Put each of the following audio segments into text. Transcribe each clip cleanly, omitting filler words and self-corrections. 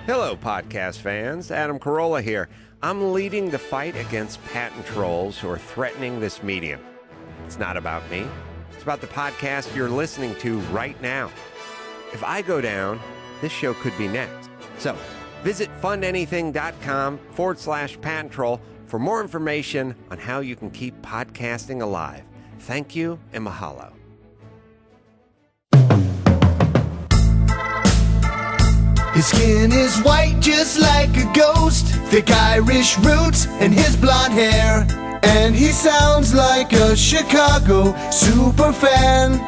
Hello, podcast fans. Adam Carolla here. I'm leading the fight against patent trolls who are threatening this medium. It's not about me. It's about the podcast you're listening to right now. If I go down, this show could be next. So visit fundanything.com/patent troll for more information on how you can keep podcasting alive. Thank you and mahalo. His skin is white just like a ghost, thick Irish roots and his blonde hair. And he sounds like a Chicago superfan.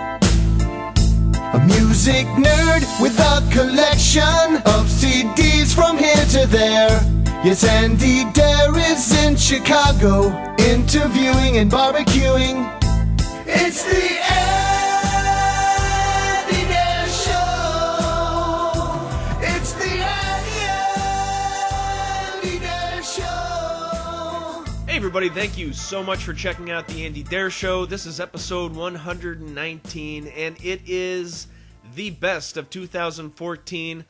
A music nerd with a collection of CDs from here to there. Yes, Andy Dare is in Chicago, interviewing and barbecuing. It's the Andy Dare Show. It's the Andy Dare Show. Hey everybody, thank you so much for checking out the Andy Dare Show. This is episode 119, and it is the best of 2014,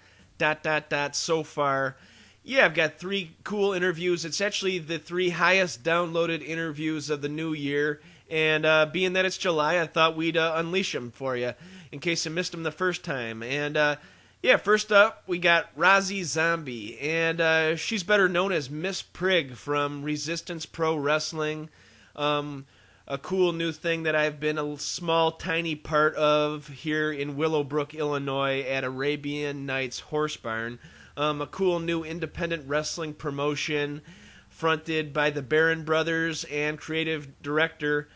so far. Yeah, I've got 3 cool interviews. It's actually the 3 highest downloaded interviews of the new year, and being that it's July, I thought we'd unleash them for you, in case you missed them the first time. And yeah, first up, we got Rosie Zombie, and she's better known as Miss Prig from Resistance Pro Wrestling. A cool new thing that I've been a small, tiny part of here in Willowbrook, Illinois at Arabian Nights Horse Barn. A cool new independent wrestling promotion fronted by the Barron Brothers and creative director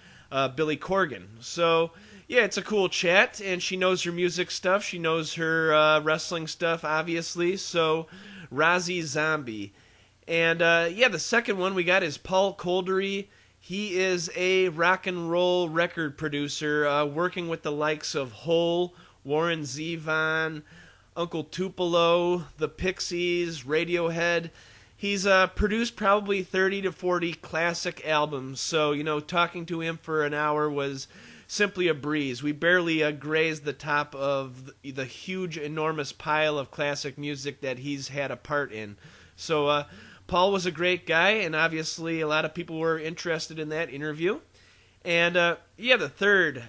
Billy Corgan. So, yeah, it's a cool chat, and she knows her music stuff. She knows her wrestling stuff, obviously. So, Rosie Zombie. And, yeah, the second one we got is Paul Kolderie. He is a rock and roll record producer, working with the likes of Hole, Warren Zevon, Uncle Tupelo, the Pixies, Radiohead. He's produced probably 30 to 40 classic albums, so, you know, talking to him for an hour was simply a breeze. We barely grazed the top of the huge, enormous pile of classic music that he's had a part in. So, Paul was a great guy, and obviously a lot of people were interested in that interview. And, yeah, the third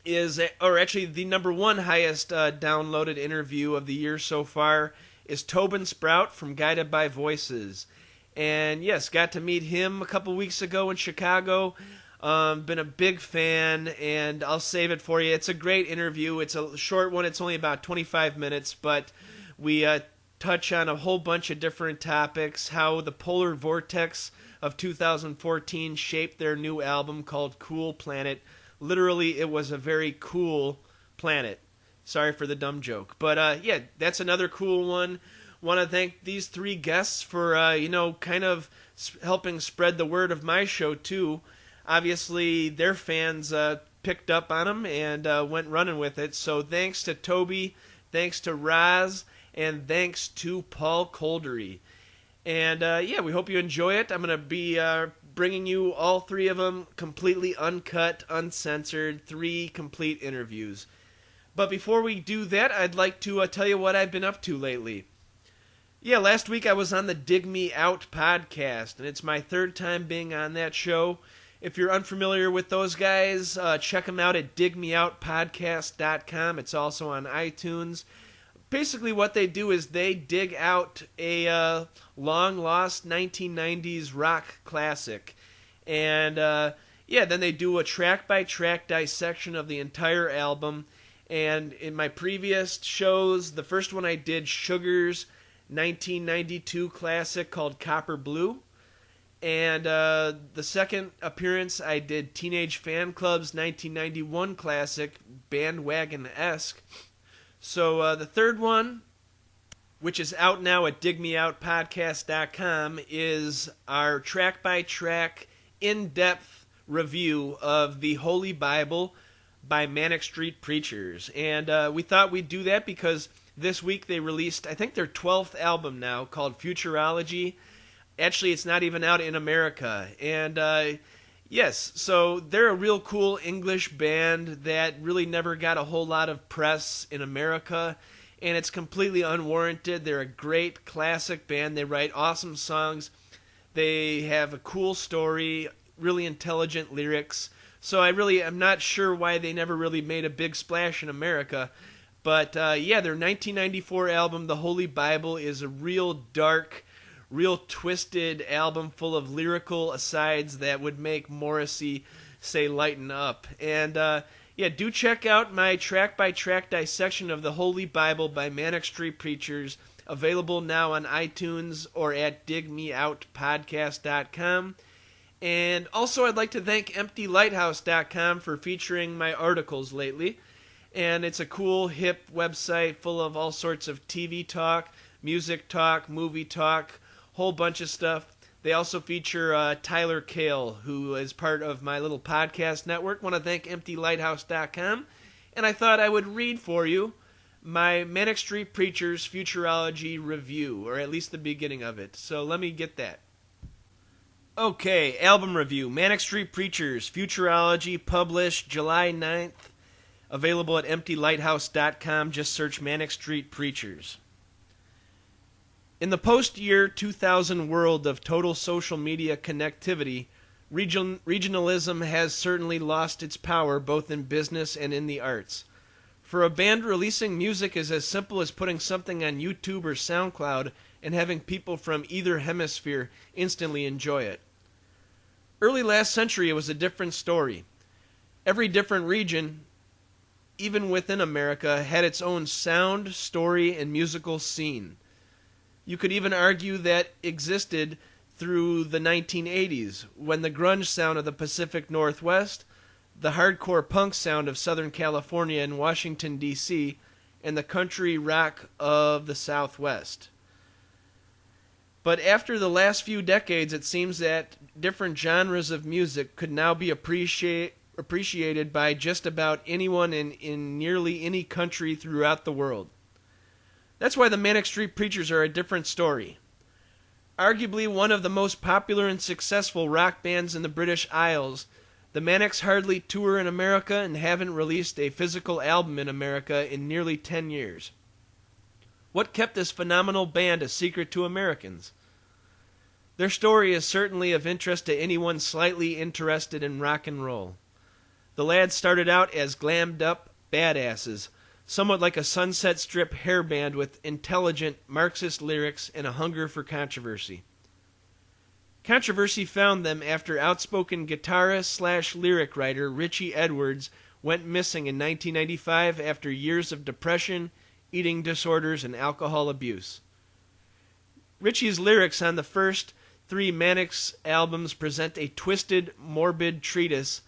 is, or actually the number 1 highest downloaded interview of the year so far, is Tobin Sprout from Guided by Voices. And yes, got to meet him a couple weeks ago in Chicago. Been a big fan, and I'll save it for you. It's a great interview. It's a short one. It's only about 25 minutes, but we touch on a whole bunch of different topics, how the polar vortex of 2014 shaped their new album called Cool Planet. Literally, it was a very cool planet. Sorry for the dumb joke. But, yeah, that's another cool one. Want to thank these 3 guests for, you know, kind of helping spread the word of my show, too. Obviously, their fans picked up on them and went running with it. So thanks to Toby, thanks to Roz, and thanks to Paul Kolderie. And, yeah, we hope you enjoy it. I'm going to be bringing you all 3 of them completely uncut, uncensored, 3 complete interviews. But before we do that, I'd like to tell you what I've been up to lately. Yeah, last week I was on the Dig Me Out podcast, and it's my 3rd time being on that show. If you're unfamiliar with those guys, check them out at digmeoutpodcast.com. It's also on iTunes. Basically what they do is they dig out a long-lost 1990s rock classic. And, yeah, then they do a track-by-track dissection of the entire album. And in my previous shows, the first one I did Sugar's 1992 classic called Copper Blue. And the second appearance, I did Teenage Fan Club's 1991 classic, Bandwagon-esque. So the third one, which is out now at digmeoutpodcast.com, is our track-by-track, in-depth review of the Holy Bible by Manic Street Preachers. And we thought we'd do that because this week they released, I think, their 12th album now, called Futurology. Actually, it's not even out in America. And yes, so they're a real cool English band that really never got a whole lot of press in America. and it's completely unwarranted. They're a great classic band. They write awesome songs. They have a cool story, really intelligent lyrics. So I'm not sure why they never really made a big splash in America. But their 1994 album, The Holy Bible, is a real dark, real twisted album full of lyrical asides that would make Morrissey say lighten up. And do check out my track-by-track dissection of The Holy Bible by Manic Street Preachers, available now on iTunes or at digmeoutpodcast.com. And also I'd like to thank EmptyLighthouse.com for featuring my articles lately. And it's a cool, hip website full of all sorts of TV talk, music talk, movie talk, whole bunch of stuff. They also feature Tyler Kale, who is part of my little podcast network. I want to thank EmptyLighthouse.com. And I thought I would read for you my Manic Street Preachers Futurology review, or at least the beginning of it. So let me get that. Okay, album review. Manic Street Preachers Futurology, published July 9th. Available at EmptyLighthouse.com. Just search Manic Street Preachers. In the post-year 2000 world of total social media connectivity, regionalism has certainly lost its power both in business and in the arts. For a band, releasing music is as simple as putting something on YouTube or SoundCloud and having people from either hemisphere instantly enjoy it. Early last century, it was a different story. Every different region, even within America, had its own sound, story, and musical scene. You could even argue that existed through the 1980s, when the grunge sound of the Pacific Northwest, the hardcore punk sound of Southern California and Washington, D.C., and the country rock of the Southwest. But after the last few decades, it seems that different genres of music could now be appreciated by just about anyone in nearly any country throughout the world. That's why the Manic Street Preachers are a different story. Arguably one of the most popular and successful rock bands in the British Isles, the Manics hardly tour in America and haven't released a physical album in America in nearly 10 years. What kept this phenomenal band a secret to Americans? Their story is certainly of interest to anyone slightly interested in rock and roll. The lads started out as glammed up badasses, somewhat like a Sunset Strip hair band with intelligent Marxist lyrics and a hunger for controversy. Controversy found them after outspoken guitarist/lyric writer Richie Edwards went missing in 1995 after years of depression, eating disorders, and alcohol abuse. Richie's lyrics on the first 3 Manics albums present a twisted, morbid treatise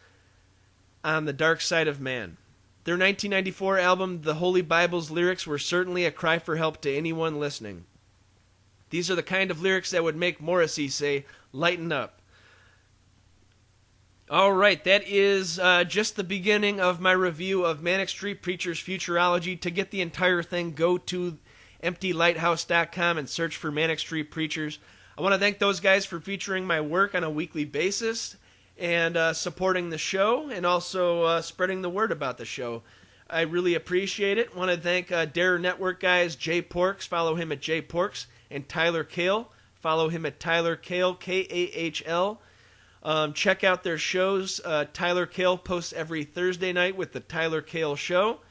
on the dark side of man. Their 1994 album, The Holy Bible's lyrics were certainly a cry for help to anyone listening. These are the kind of lyrics that would make Morrissey say, "Lighten up." All right, that is just the beginning of my review of Manic Street Preachers Futurology. To get the entire thing, go to EmptyLighthouse.com and search for Manic Street Preachers. I want to thank those guys for featuring my work on a weekly basis and supporting the show and also spreading the word about the show. I really appreciate it. I want to thank Dare Network guys, Jay Porks, follow him at Jay Porks, and Tyler Kale, follow him at Tyler Kale, Kahl. Check out their shows. Tyler Kale posts every Thursday night with the Tyler Kale Show.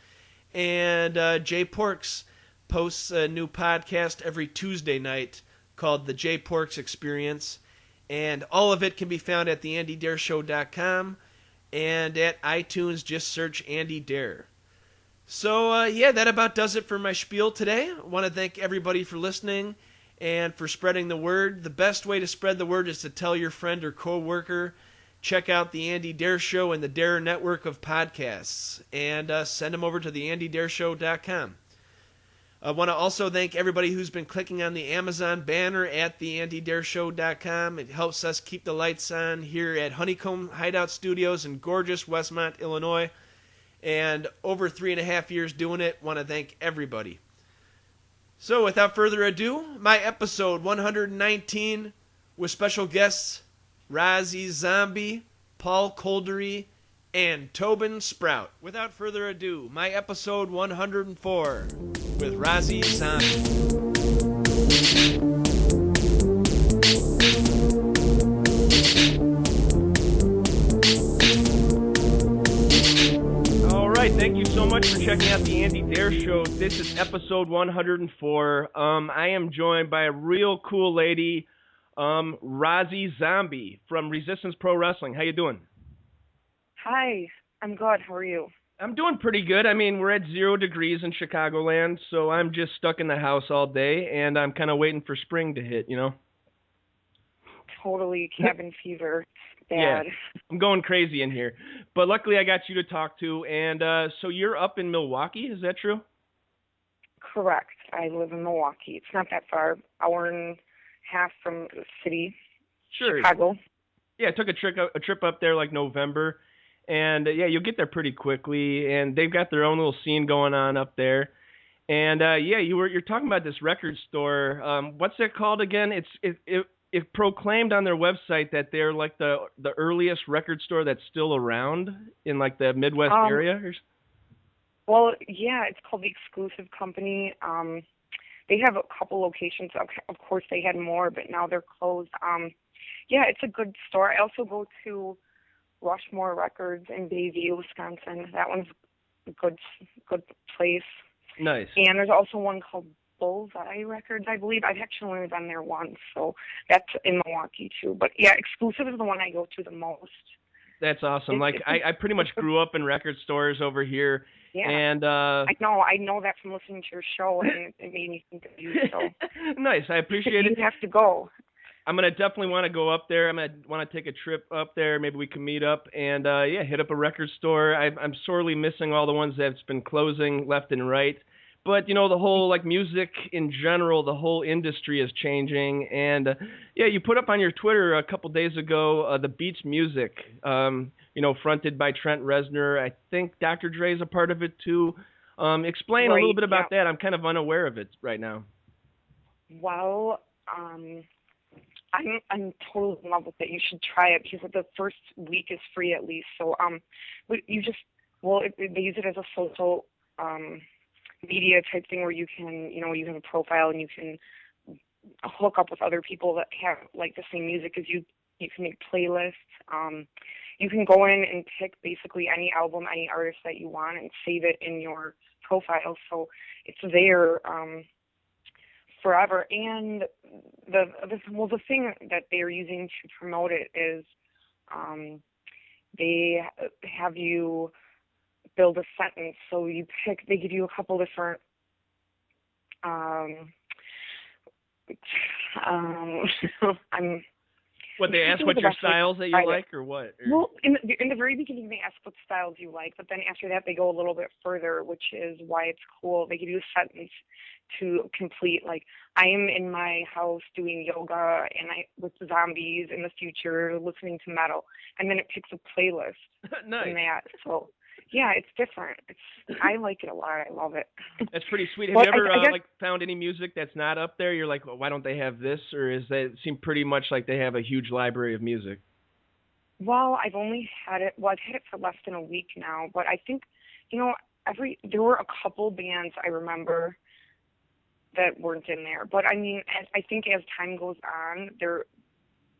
And Jay Porks posts a new podcast every Tuesday night called The Jay Porks Experience. And all of it can be found at theandydareshow.com. And at iTunes, just search Andy Dare. So, that about does it for my spiel today. I want to thank everybody for listening and for spreading the word. The best way to spread the word is to tell your friend or coworker. Check out the Andy Dare Show and the Dare Network of podcasts. And send them over to theandydareshow.com. I want to also thank everybody who's been clicking on the Amazon banner at theandydareshow.com. It helps us keep the lights on here at Honeycomb Hideout Studios in gorgeous Westmont, Illinois. And over 3.5 years doing it, want to thank everybody. So without further ado, my episode 119 with special guests Rozzy Zombie, Paul Coldery, and Tobin Sprout. Without further ado, my episode 104 with Rozzy Zombie. All right, thank you so much for checking out the Andy Dare Show. This is episode 104. I am joined by a real cool lady, Rozzy Zombie from Resistance Pro Wrestling. How you doing? Hi, I'm good. How are you? I'm doing pretty good. I mean, we're at 0 degrees in Chicagoland, so I'm just stuck in the house all day, and I'm kind of waiting for spring to hit, you know? Totally cabin fever. Bad. Yeah, I'm going crazy in here. But luckily I got you to talk to, and so you're up in Milwaukee, is that true? Correct. I live in Milwaukee. It's not that far, hour and a half from the city, Sure. Chicago. Yeah, I took a trip up there like November, and yeah, you'll get there pretty quickly, and they've got their own little scene going on up there. And yeah, you're talking about this record store. What's it called again? It proclaimed on their website that they're like the earliest record store that's still around in like the Midwest area. Well, yeah, it's called the Exclusive Company. They have a couple locations. Of course, they had more, but now they're closed. Yeah, it's a good store. I also go to Rushmore Records in Bayview, Wisconsin. That one's a good place. Nice. And there's also one called Bullseye Records, I believe. I've actually only been there once, so that's in Milwaukee too. But yeah, Exclusive is the one I go to the most. That's awesome. I pretty much grew up in record stores over here. Yeah. And I know that from listening to your show, and it made me think of you. So nice. I appreciate it. You have to go. I'm gonna definitely want to go up there. I'm gonna want to take a trip up there. Maybe we can meet up and yeah, hit up a record store. I'm sorely missing all the ones that's been closing left and right. But you know, the whole like music in general, the whole industry is changing. And yeah, you put up on your Twitter a couple days ago the Beats Music, you know, fronted by Trent Reznor. I think Dr. Dre's a part of it too. Explain a little bit about that. I'm kind of unaware of it right now. Well, I'm totally in love with it. You should try it because the first week is free at least. So they use it as a social media type thing where you can, you know, you have a profile and you can hook up with other people that have like the same music as you. You can make playlists. You can go in and pick basically any album, any artist that you want and save it in your profile. So it's there forever. And the thing that they're using to promote it is they have you build a sentence. So they give you a couple different What they ask what your styles that you like or what? Or? Well, in the very beginning they ask what styles you like, but then after that they go a little bit further, which is why it's cool. They give you a sentence to complete, like, I am in my house doing yoga and with zombies in the future, listening to metal, and then it picks a playlist. Nice. From that. So yeah, it's different. I like it a lot. I love it. That's pretty sweet. Have you ever like found any music that's not up there? You're like, well, why don't they have this? Or is that seem pretty much like they have a huge library of music? Well, I've only had it. Well, I've had it for less than a week now. But I think, you know, there were a couple bands I remember that weren't in there. But I mean, I think as time goes on,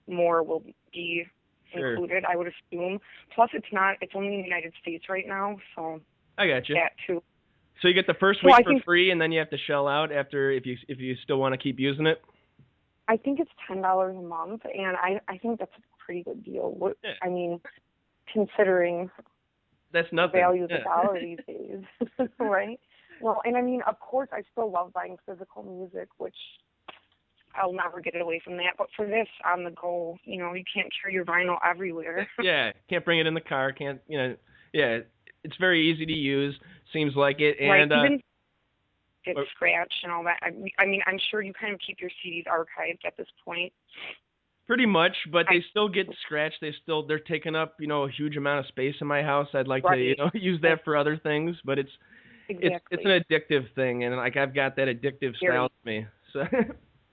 more will be included, I would assume. Plus, it's only in the United States right now, so I got you. That too. So you get the first week for free, and then you have to shell out after if you still want to keep using it. I think it's $10 a month, and I think that's a pretty good deal. Yeah. I mean, considering that's nothing. The value of the dollar these days, right? Well, and I mean, of course, I still love buying physical music, which I'll never get away from that. But for this, on the go, you know, you can't carry your vinyl everywhere. Yeah, can't bring it in the car. Can't, you know, yeah, it's very easy to use. Seems like it. And right, even get scratched and all that. I mean, I'm sure you kind of keep your CDs archived at this point. Pretty much, but they still get scratched. They're taking up, you know, a huge amount of space in my house. I'd like to, you know, use that for other things, but it's an addictive thing, and like I've got that addictive style to me. So.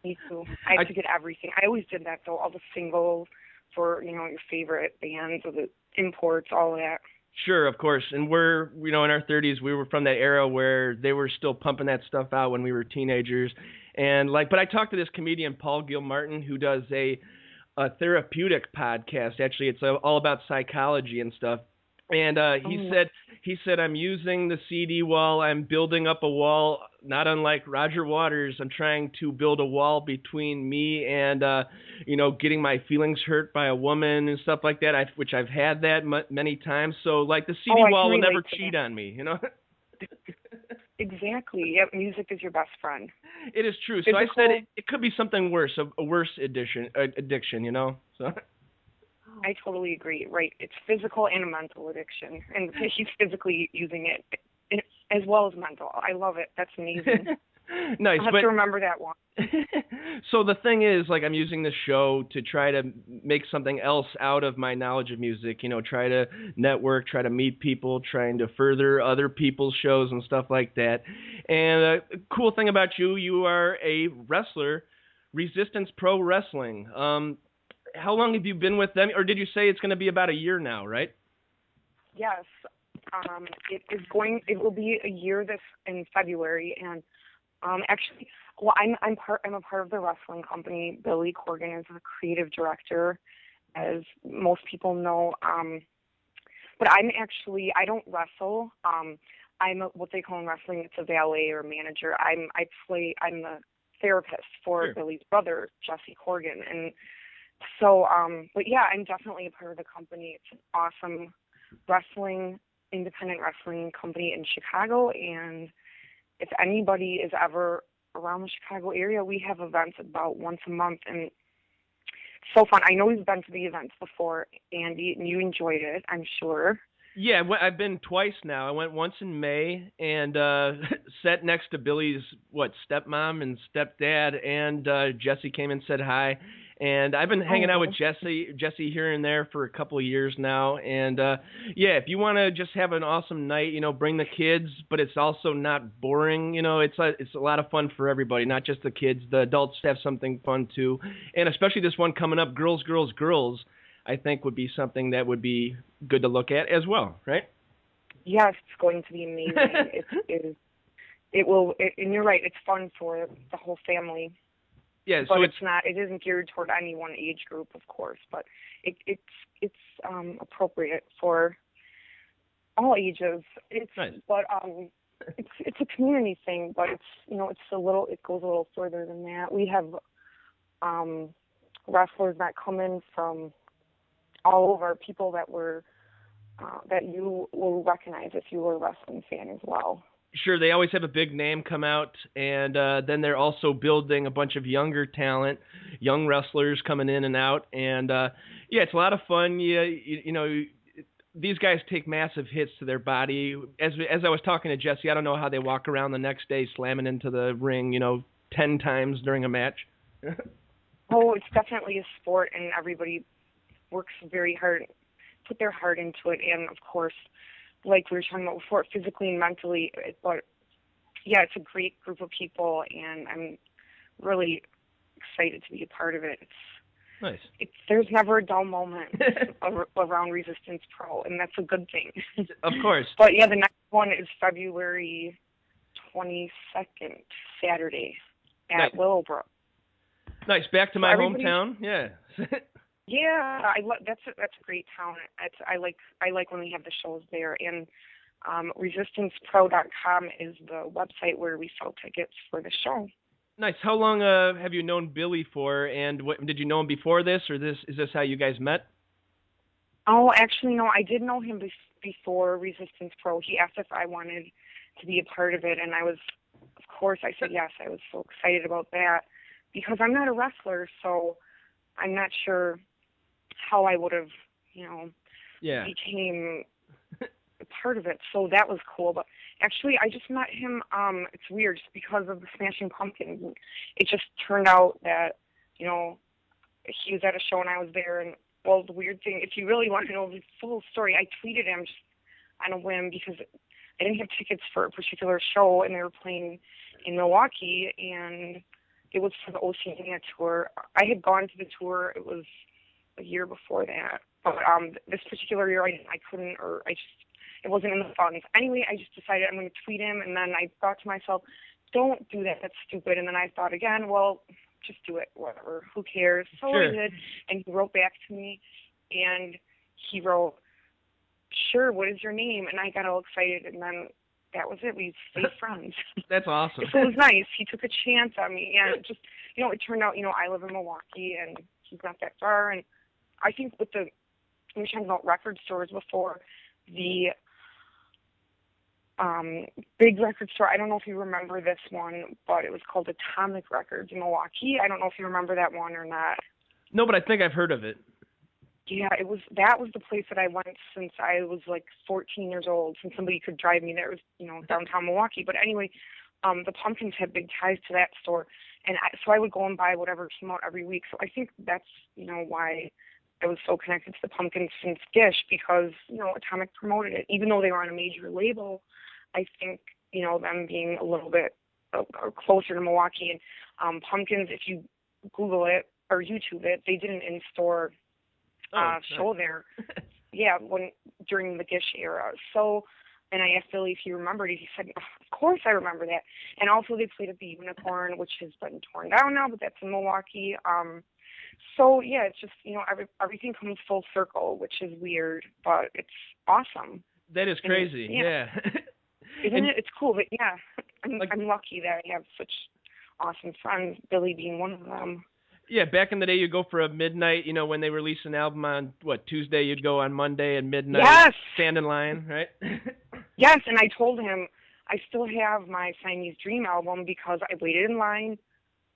Me too. I have to get everything. I always did that though. All the singles for, you know, your favorite bands or the imports, all of that. Sure, of course. And we're, in our 30s, we were from that era where they were still pumping that stuff out when we were teenagers. And but I talked to this comedian, Paul Gilmartin, who does a therapeutic podcast. Actually, it's all about psychology and stuff. And he said, I'm using the CD wall. I'm building up a wall, not unlike Roger Waters. I'm trying to build a wall between me and, getting my feelings hurt by a woman and stuff like that, which I've had that many times. So, like, the CD wall will never cheat on me, Exactly. Yep. Music is your best friend. It is true. So I said it could be something worse, a worse addiction, So. I totally agree. Right. It's physical and a mental addiction. And he's physically using it as well as mental. I love it. That's amazing. Nice. I'll have to remember that one. So the thing is, like, I'm using this show to try to make something else out of my knowledge of music, try to network, try to meet people, trying to further other people's shows and stuff like that. And a cool thing about you are a wrestler, Resistance Pro Wrestling. How long have you been with them? Or did you say it's going to be about a year now, right? Yes. It will be a year in February. And actually, well, I'm a part of the wrestling company. Billy Corgan is the creative director, as most people know. But I don't wrestle. I'm what they call in wrestling, it's a valet or manager. I'm the therapist for Sure. Billy's brother, Jesse Corgan. And so, but yeah, I'm definitely a part of the company. It's an awesome independent wrestling company in Chicago. And if anybody is ever around the Chicago area, we have events about once a month, and it's so fun. I know you've been to the events before, Andy, and you enjoyed it, I'm sure. Yeah, I've been twice now. I went once in May and sat next to Billy's stepmom and stepdad, and Jesse came and said hi. And I've been hanging out with Jesse here and there for a couple of years now. And if you want to just have an awesome night, bring the kids, but it's also not boring. It's a lot of fun for everybody, not just the kids. The adults have something fun too, and especially this one coming up, Girls, Girls, Girls, I think would be something that would be good to look at as well, right? Yes, it's going to be amazing. And you're right, it's fun for the whole family. Yeah, but so it isn't geared toward any one age group, of course, but it's appropriate for all ages. Nice. But it's a community thing, but it goes a little further than that. We have wrestlers that come in from all over, people that you will recognize if you were a wrestling fan as well. Sure, they always have a big name come out, and then they're also building a bunch of younger talent, young wrestlers coming in and out, and it's a lot of fun. These guys take massive hits to their body. As I was talking to Jesse, I don't know how they walk around the next day slamming into the ring, 10 times during a match. Oh, it's definitely a sport, and everybody works very hard, put their heart into it, and of course, like we were talking about before, physically and mentally. But yeah, it's a great group of people, and I'm really excited to be a part of it. It's nice. There's never a dull moment around Resistance Pro, and that's a good thing. Of course. But yeah, the next one is February 22nd, Saturday, at nice. Willowbrook. Nice. Back to my hometown. Yeah. Yeah, that's a great town. I like when we have the shows there, and resistancepro.com is the website where we sell tickets for the show. Nice. How long have you known Billy for, and did you know him before this, or is this how you guys met? Oh, actually, no, I did know him before Resistance Pro. He asked if I wanted to be a part of it, and of course, I said yes. I was so excited about that because I'm not a wrestler, so I'm not sure how I would have, became a part of it. So that was cool. But actually, I just met him. It's weird, just because of the Smashing Pumpkins. It just turned out that, he was at a show and I was there. And well, the weird thing, if you really want to know the full story, I tweeted him just on a whim because I didn't have tickets for a particular show, and they were playing in Milwaukee, and it was for the Oceania tour. I had gone to the tour. It was a year before that, But this particular year, I couldn't, or it wasn't in the funds. Anyway, I just decided I'm going to tweet him, and then I thought to myself, don't do that. That's stupid. And then I thought again, well, just do it. Whatever. Who cares? So Sure. I did, and he wrote back to me, and he wrote, sure, what is your name? And I got all excited, and then that was it. We stayed friends. That's awesome. So it was nice. He took a chance on me, and it just, it turned out, I live in Milwaukee, and he's not that far, and I think we were talking about record stores before, the big record store, I don't know if you remember this one, but it was called Atomic Records in Milwaukee. I don't know if you remember that one or not. No, but I think I've heard of it. Yeah, that was the place that I went since I was like 14 years old, since somebody could drive me there. It was, downtown Milwaukee. But anyway, the Pumpkins had big ties to that store, and so I would go and buy whatever came out every week. So I think that's, why I was so connected to the Pumpkins since Gish, because, Atomic promoted it. Even though they were on a major label, I think, them being a little bit closer to Milwaukee. And Pumpkins, if you Google it or YouTube it, they did an in-store show there. Yeah, during the Gish era. So, and I asked Billy if he remembered it. He said, oh, of course I remember that. And also they played at the Unicorn, which has been torn down now, but that's in Milwaukee. So yeah, it's just, everything comes full circle, which is weird, but it's awesome. That is crazy. Yeah. Isn't it? It's cool, but yeah, I'm lucky that I have such awesome friends, Billy being one of them. Yeah, back in the day, you'd go for a midnight, when they release an album on, Tuesday, you'd go on Monday at midnight. Yes! Stand in line, right? Yes, and I told him I still have my Siamese Dream album because I waited in line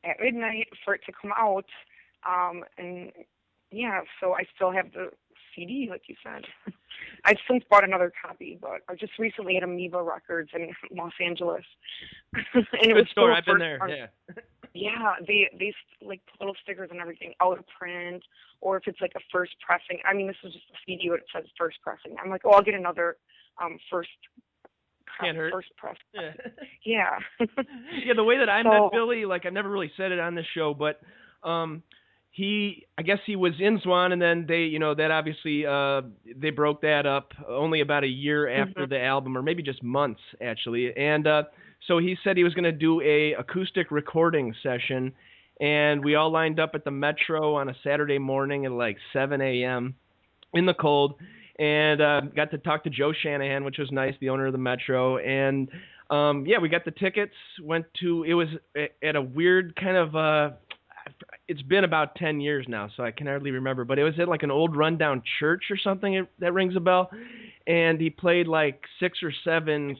at midnight for it to come out. And yeah, so I still have the CD, like you said. I've since bought another copy, but I just recently at Amoeba Records in Los Angeles. And it Good was store. I've been there. Yeah. Yeah, they like put little stickers and everything out of print, or if it's like a first pressing. I mean, this is just a CD, but it says first pressing. I'm like, oh, I'll get another first press. Yeah. Yeah. Yeah, the way that I met Billy, like I never really said it on the show, but I guess he was in Zwan, and then they, that obviously they broke that up only about a year after the album, or maybe just months actually, and so he said he was going to do a acoustic recording session, and we all lined up at the Metro on a Saturday morning at like 7 a.m. in the cold, and got to talk to Joe Shanahan, which was nice, the owner of the Metro, and yeah, we got the tickets, it was at a weird kind of, it's been about 10 years now, so I can hardly remember, but it was at like an old rundown church or something, that rings a bell, and he played like 6 or 7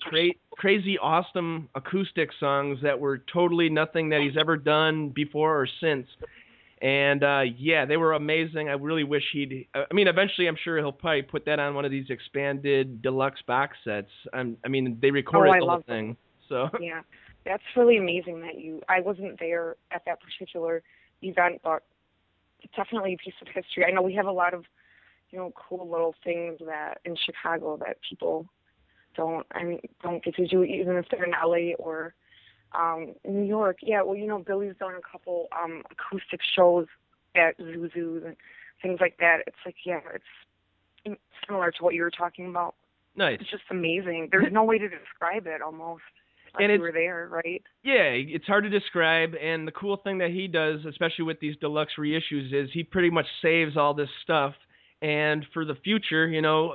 crazy awesome acoustic songs that were totally nothing that he's ever done before or since, and yeah, they were amazing. I really wish eventually I'm sure he'll probably put that on one of these expanded deluxe box sets. They recorded the whole thing, so. Yeah. That's really amazing that I wasn't there at that particular event, but it's definitely a piece of history. I know we have a lot of, cool little things that in Chicago that people don't get to do, even if they're in LA or in New York. Yeah, well, Billy's done a couple acoustic shows at Zuzu's and things like that. It's like, yeah, it's similar to what you were talking about. Nice. It's just amazing. There's no way to describe it almost. And you were there, right? Yeah, it's hard to describe, and the cool thing that he does, especially with these deluxe reissues, is he pretty much saves all this stuff, and for the future,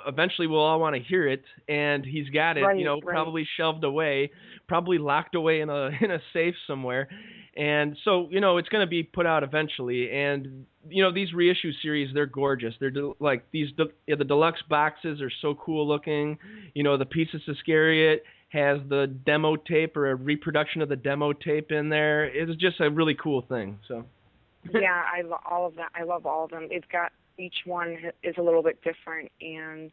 eventually we'll all want to hear it, and he's got it, probably shelved away, probably locked away in a safe somewhere, and so, it's going to be put out eventually, and, these reissue series, they're gorgeous. They're the deluxe boxes are so cool looking, the Pieces Iscariot has the demo tape or a reproduction of the demo tape in there. It's just a really cool thing. So. Yeah, I love all of that. I love all of them. It's got, each one is a little bit different, and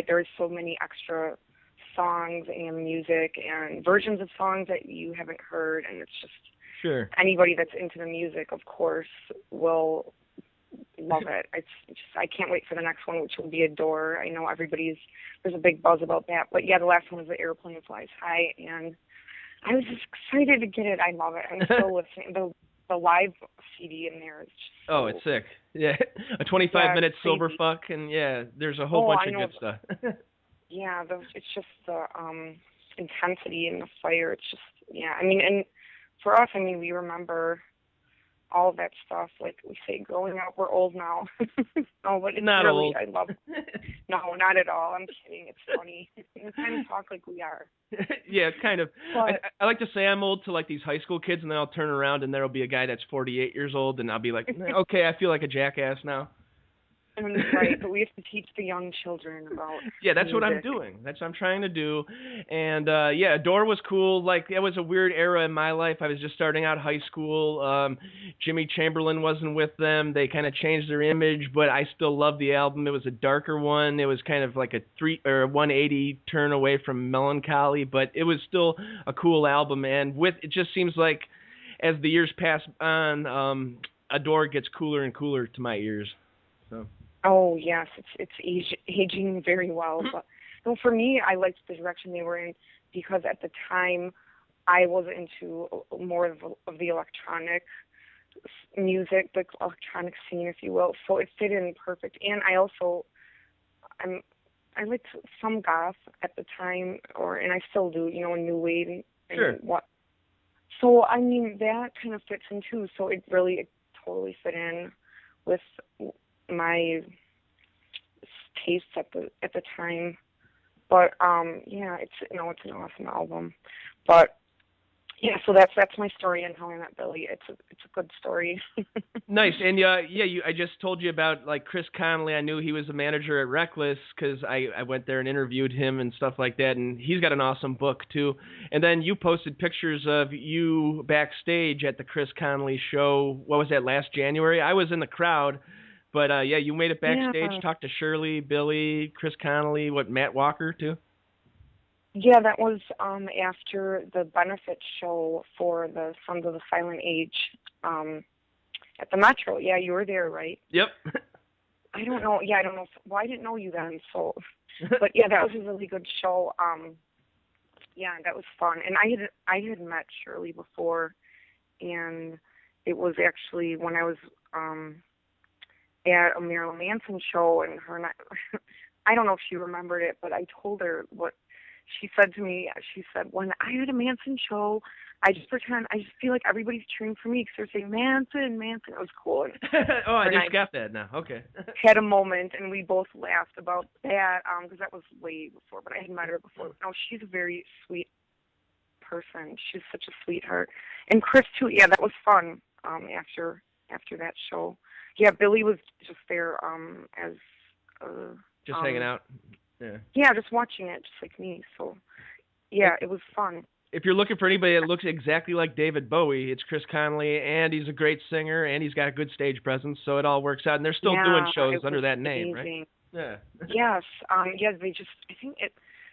there's so many extra songs and music and versions of songs that you haven't heard, and it's just sure anybody that's into the music, of course, will love it. I can't wait for the next one, which will be Adore. I know there's a big buzz about that, but yeah, the last one was The Airplane Flies High, and I was just excited to get it. I love it. I'm still listening. the live CD in there is just Oh, it's sick. Yeah, a 25-minute it's silver crazy. fuck, and yeah, there's a whole bunch I of know. good stuff. Yeah, it's just the intensity and the fire. It's just, yeah. I mean, and for us, I mean, we remember all of that stuff. Like we say, growing up, we're old now. No, but it's Not really, old. I love. No, not at all. I'm kidding. It's funny. We kind of talk like we are. Yeah, kind of. But I like to say I'm old to like these high school kids, and then I'll turn around and there'll be a guy that's 48 years old, and I'll be like, okay, I feel like a jackass now. right, but we have to teach the young children about. Yeah, that's what I'm music. doing. That's what I'm trying to do. And yeah, Adore was cool. Like it was a weird era in my life. I was just starting out high school. Jimmy Chamberlain wasn't with them. They kind of changed their image, but I still loved the album. It was a darker one. It was kind of like a 180 turn away from melancholy, but it was still a cool album. And it just seems like as the years pass on, Adore gets cooler and cooler to my ears. So. Oh yes, it's aging very well. But no, for me, I liked the direction they were in because at the time I was into more of the electronic music, the electronic scene, if you will. So it fit in perfect. And I liked some goth at the time, and I still do, new wave and Sure. what. So I mean that kind of fits in too. So it totally fit in with my tastes at the time. But yeah, it's an awesome album. But yeah, so that's my story and how I met Billy. It's a good story. Nice. And I just told you about like Chris Connolly. I knew he was a manager at Reckless because I went there and interviewed him and stuff like that. And he's got an awesome book too. And then you posted pictures of you backstage at the Chris Connolly show. What was that, last January? I was in the crowd. But yeah, you made it backstage, Yeah. talked to Shirley, Billy, Chris Connolly, Matt Walker too? Yeah, that was after the benefit show for the Sons of the Silent Age at the Metro. Yeah, you were there, right? Yep. I don't know. Yeah, I don't know. Well, I didn't know you then, so. But yeah, that was a really good show. Yeah, that was fun. And I had met Shirley before, and it was actually when I was at a Marilyn Manson show, and her and I don't know if she remembered it, but I told her what she said to me. She said, when I had a Manson show, I just feel like everybody's cheering for me because they're saying Manson. It was cool. And Oh, I just got that now. Okay. had a moment, and we both laughed about that because that was way before, but I had met her before. No, she's a very sweet person. She's such a sweetheart. And Chris too. Yeah, that was fun. After that show. Yeah, Billy was just there as Just hanging out. Yeah. Yeah, just watching it, just like me. So yeah, it was fun. If you're looking for anybody that looks exactly like David Bowie, it's Chris Connolly, and he's a great singer, and he's got a good stage presence, so it all works out. And they're still doing shows it under was that name, amazing. right? Yeah. Yes. Yeah,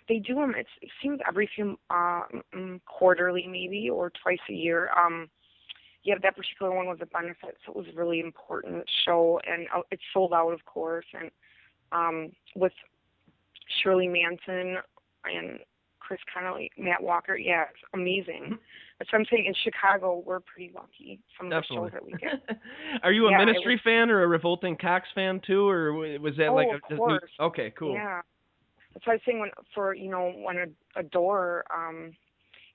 they do them. It seems every few quarterly maybe or twice a year. Yeah, that particular one was a benefit, so it was a really important show, and it sold out, of course. And with Shirley Manson and Chris Connolly, Matt Walker, yeah, it's amazing. That's what I'm saying. In Chicago, we're pretty lucky. Some of Definitely. the shows that we get. Are you a Yeah, Ministry fan or a Revolting Cox fan too, or was that like of course. Okay, cool. Yeah, that's what I was saying. When Adore,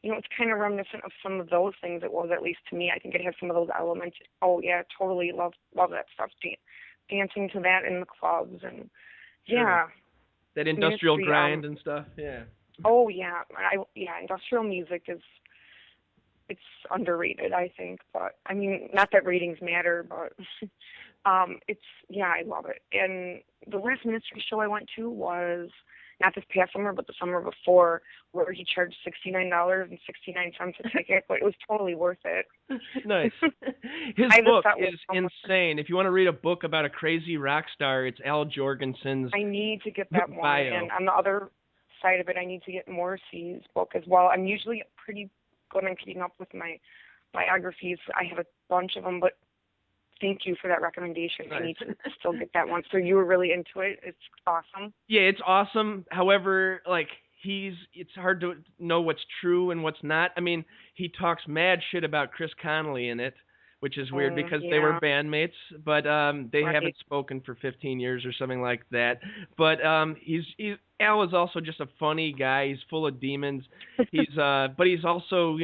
it's kind of reminiscent of some of those things. It was, at least to me. I think it has some of those elements. Oh yeah, totally love that stuff. Dancing to that in the clubs and Sure. yeah. That industrial Ministry, grind and stuff. Yeah. Oh yeah, industrial music it's underrated, I think. But I mean, not that ratings matter, but I love it. And the last Ministry show I went to was not this past summer, but the summer before, where he charged $69.69 a ticket, but it was totally worth it. Nice. His I just book thought it is was so much insane. If you want to read a book about a crazy rock star, it's Al Jorgensen's I need to get that one. bio. And on the other side of it, I need to get Morrissey's book as well. I'm usually pretty good on keeping up with my biographies. I have a bunch of them, but thank you for that recommendation. Nice. I need to still get that one. So you were really into it. It's awesome. Yeah, it's awesome. However, like it's hard to know what's true and what's not. I mean, he talks mad shit about Chris Connolly in it, which is weird because they were bandmates, but they Right. haven't spoken for 15 years or something like that. But Al is also just a funny guy. He's full of demons. But he's also,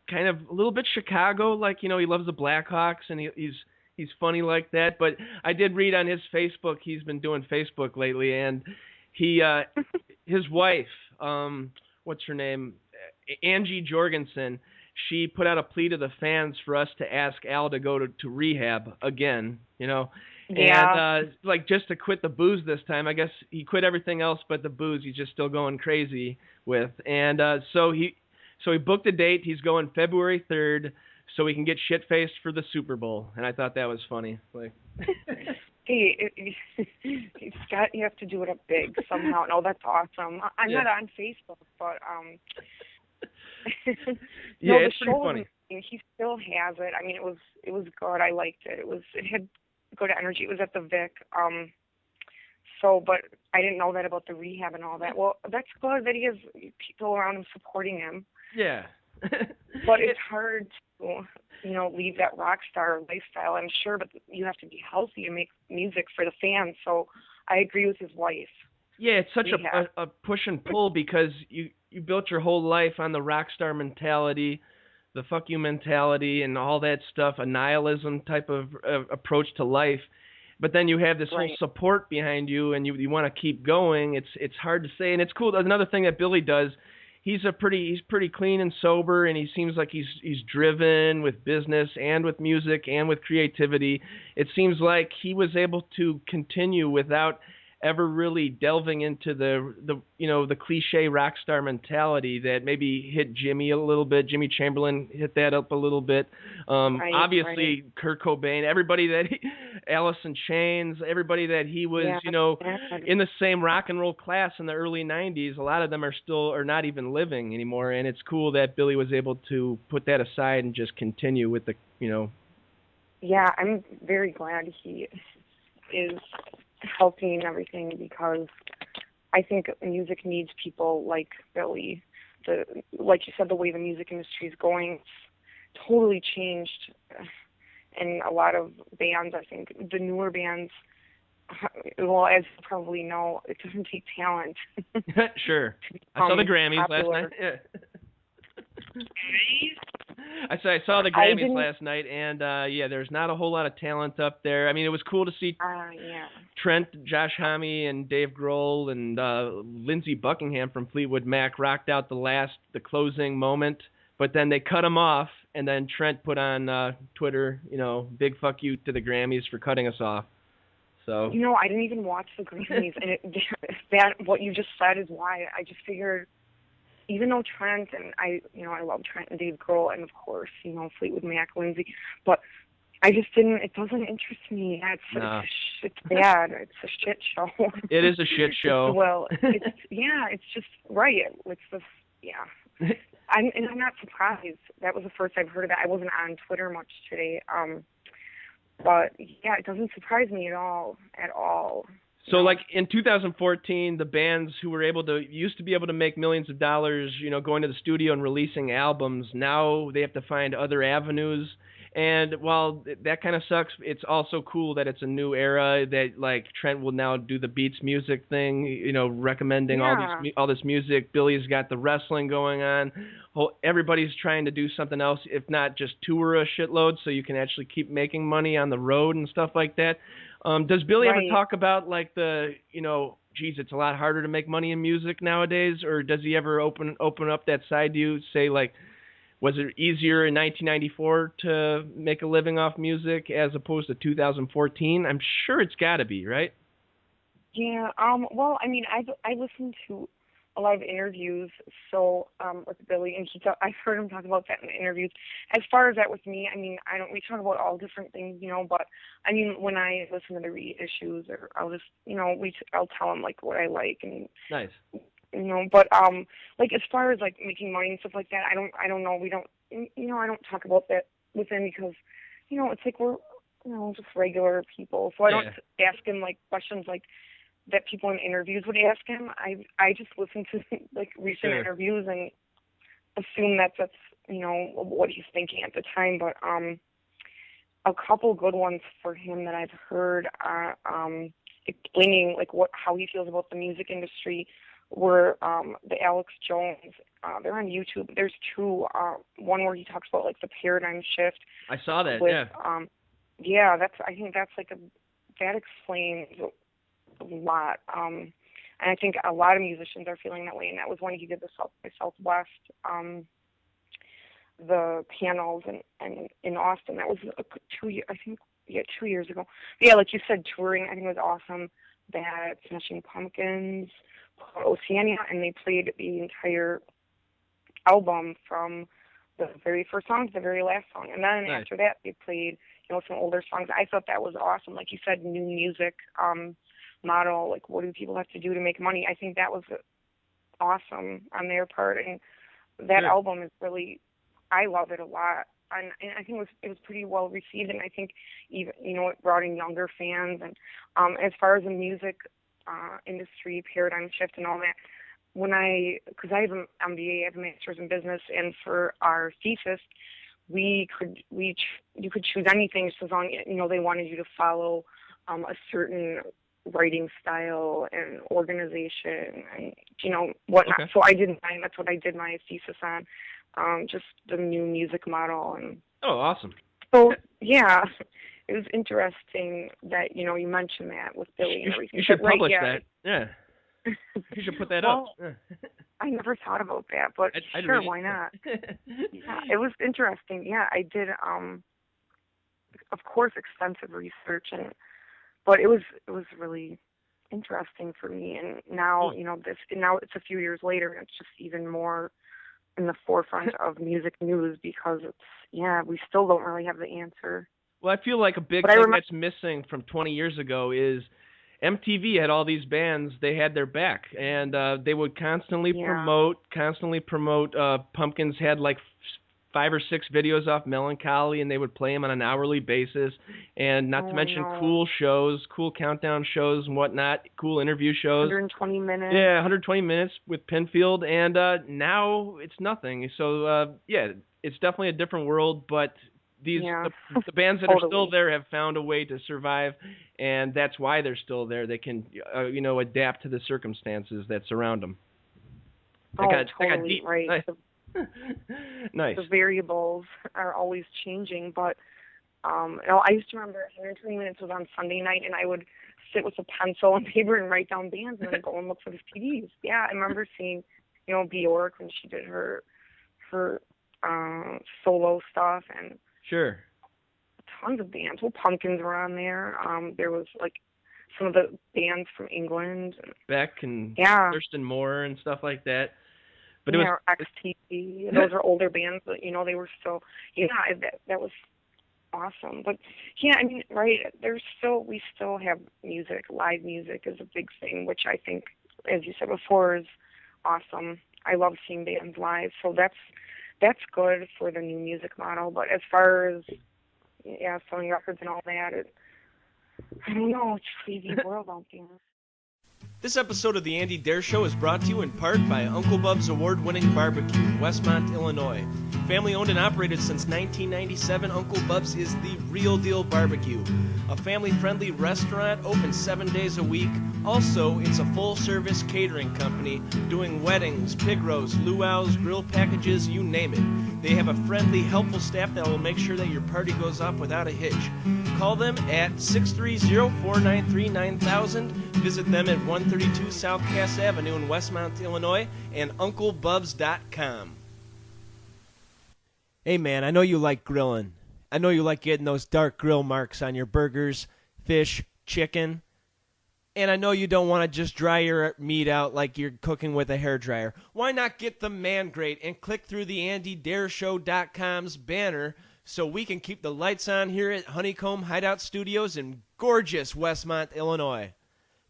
kind of a little bit Chicago, like, he loves the Blackhawks, and he's funny like that. But I did read on his Facebook, he's been doing Facebook lately, and his wife, what's her name, Angie Jorgensen, she put out a plea to the fans for us to ask Al to go to rehab again, Yeah. and like just to quit the booze this time. I guess he quit everything else but the booze. He's just still going crazy with, and so he booked a date. He's going February 3rd, so he can get shit faced for the Super Bowl. And I thought that was funny. Like, Hey, you have to do it up big somehow. No, that's awesome. I'm not on Facebook, but yeah, no, it's the pretty show funny. He still has it. I mean, it was good. I liked it. It had good energy. It was at the Vic. So, but I didn't know that about the rehab and all that. Well, that's good that he has people around him supporting him. Yeah. But it's hard to, leave that rock star lifestyle, I'm sure, but you have to be healthy and make music for the fans. So I agree with his wife. Yeah, it's such a push and pull because you built your whole life on the rock star mentality, the fuck you mentality, and all that stuff, a nihilism type of approach to life. But then you have this whole support behind you, and you want to keep going. It's hard to say, and it's cool. Another thing that Billy does, he's pretty clean and sober, and he seems like he's driven with business and with music and with creativity. It seems like he was able to continue without ever really delving into the cliche rock star mentality that maybe hit Jimmy a little bit. Jimmy Chamberlain hit that up a little bit. Obviously, Kurt Cobain, Alice in Chains, everybody that he was, in the same rock and roll class in the early 90s. A lot of them are not even living anymore, and it's cool that Billy was able to put that aside and just continue with the. Yeah, I'm very glad he is helping and everything, because I think music needs people like Billy. Like you said, the way the music industry is going, it's totally changed. And a lot of bands, I think, the newer bands, well, as you probably know, it doesn't take talent. Sure. I saw the Grammys popular. last night. Yeah. I saw the Grammys last night, and there's not a whole lot of talent up there. I mean, it was cool to see Trent, Josh Homme, and Dave Grohl, and Lindsey Buckingham from Fleetwood Mac rocked out the closing moment, but then they cut him off, and then Trent put on Twitter, big fuck you to the Grammys for cutting us off. So I didn't even watch the Grammys, and what you just said is why I just figured. Even though Trent and I love Trent and Dave Grohl and of course, Fleetwood Mac, Lindsay, but I just didn't. It doesn't interest me. It's bad. It's a shit show. It is a shit show. It's just right. It's this. Yeah. I'm not surprised. That was the first I've heard of that. I wasn't on Twitter much today. But yeah, it doesn't surprise me at all. So, like in 2014, the bands who were used to be able to make millions of dollars, going to the studio and releasing albums, now they have to find other avenues. And while that kind of sucks, it's also cool that it's a new era, that like Trent will now do the Beats Music thing, recommending all this music. Billy's got the wrestling going on. Everybody's trying to do something else, if not just tour a shitload, so you can actually keep making money on the road and stuff like that. Does Billy ever talk about like it's a lot harder to make money in music nowadays, or does he ever open up that side to you, say like, was it easier in 1994 to make a living off music as opposed to 2014? I'm sure it's got to be, right? Yeah. Well, I mean, I listened to a lot of interviews, with Billy, and I've heard him talk about that in the interviews. As far as that with me, I mean, we talk about all different things, but I mean, when I listen to the reissues, or I'll just, I'll tell him like what I like, and nice. But like as far as like making money and stuff like that, I don't know. We don't, I don't talk about that with him because, it's like we're, just regular people. So I don't ask him like questions like that people in interviews would ask him. I just listen to like recent interviews and assume that's what he's thinking at the time. But a couple good ones for him that I've heard explaining like how he feels about the music industry were the Alex Jones. They're on YouTube. There's two. One where he talks about like the paradigm shift. I saw that. With, yeah. Yeah, I think that's like that explains a lot. And I think a lot of musicians are feeling that way. And that was when he did the South by Southwest, the panels and in Austin. That was 2 years, I think. Yeah, 2 years ago. But yeah, like you said, touring. I think it was awesome. That Smashing Pumpkins, Oceania, and they played the entire album from the very first song to the very last song. And then nice. After that, they played, some older songs. I thought that was awesome. Like you said, new music model. Like, what do people have to do to make money? I think that was awesome on their part. And that album is really, I love it a lot. And I think it was pretty well received. And I think even, it brought in younger fans. And as far as the music industry paradigm shift and all that, because I have an MBA, I have a master's in business, and for our thesis, you could choose anything just as long they wanted you to follow a certain writing style and organization and whatnot. Okay. So I did mine. That's what I did my thesis on, just the new music model. And oh, awesome. So yeah, it was interesting that you mentioned that with Billy and everything. You should publish that. Yeah. You should put that up. I never thought about that, but sure, why not? Yeah, it was interesting. Yeah, I did, of course, extensive research, but it was really interesting for me. And now, now it's a few years later, and it's just even more in the forefront of music news because we still don't really have the answer. Well, I feel like a big thing that's missing from 20 years ago is MTV had all these bands, they had their back, and they would constantly promote. Pumpkins had like 5 or 6 videos off Melancholy, and they would play them on an hourly basis, and not to mention cool shows, cool countdown shows and whatnot, cool interview shows. 120 minutes. Yeah, 120 minutes with Pinfield, and now it's nothing. So, it's definitely a different world, but the bands that are still there have found a way to survive, and that's why they're still there. They can, adapt to the circumstances that surround them. Totally deep. Right. Nice. The variables are always changing, but I used to remember 120 minutes was on Sunday night, and I would sit with a pencil and paper and write down bands, and then go and look for the CDs. Yeah, I remember seeing, Bjork when she did her solo stuff, and sure. Tons of bands. Well, Pumpkins were on there. There was like some of the bands from England. Beck and Thurston Moore and stuff like that. But it was XTC. Those are older bands, but they were still. That was awesome. But we still have music. Live music is a big thing, which I think, as you said before, is awesome. I love seeing bands live, so that's good for the new music model. But as far as selling records and all that, I don't know. It's a crazy world out there. This episode of The Andy Dare Show is brought to you in part by Uncle Bub's award-winning barbecue in Westmont, Illinois. Family owned and operated since 1997, Uncle Bub's is the real deal barbecue. A family-friendly restaurant open 7 days a week. Also, it's a full-service catering company doing weddings, pig roasts, luau's, grill packages, you name it. They have a friendly, helpful staff that will make sure that your party goes off without a hitch. Call them at 630-493-9000. Visit them at 132 South Cass Avenue in Westmont, Illinois, and UncleBubs.com. Hey man, I know you like grilling. I know you like getting those dark grill marks on your burgers, fish, chicken. And I know you don't want to just dry your meat out like you're cooking with a hairdryer. Why not get the Man Grate and click through the AndyDareShow.com's banner so we can keep the lights on here at Honeycomb Hideout Studios in gorgeous Westmont, Illinois.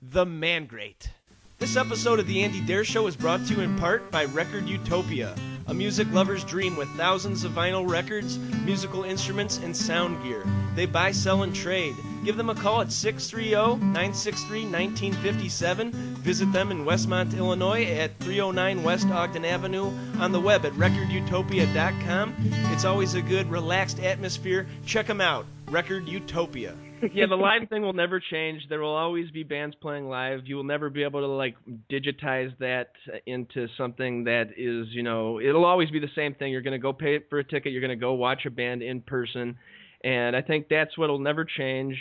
The Man Grate. This episode of The Andy Dare Show is brought to you in part by Record Utopia, a music lover's dream with thousands of vinyl records, musical instruments, and sound gear. They buy, sell, and trade. give them a call at 630-963-1957. Visit them in Westmont, Illinois at 309 West Ogden Avenue, on the web at recordutopia.com. It's always a good, relaxed atmosphere. Check them out, Record Utopia. Yeah, the live thing will never change. There will always be bands playing live. You will never be able to digitize that into something that is, it'll always be the same thing. You're going to go pay for a ticket. You're going to go watch a band in person. And I think that's what'll never change.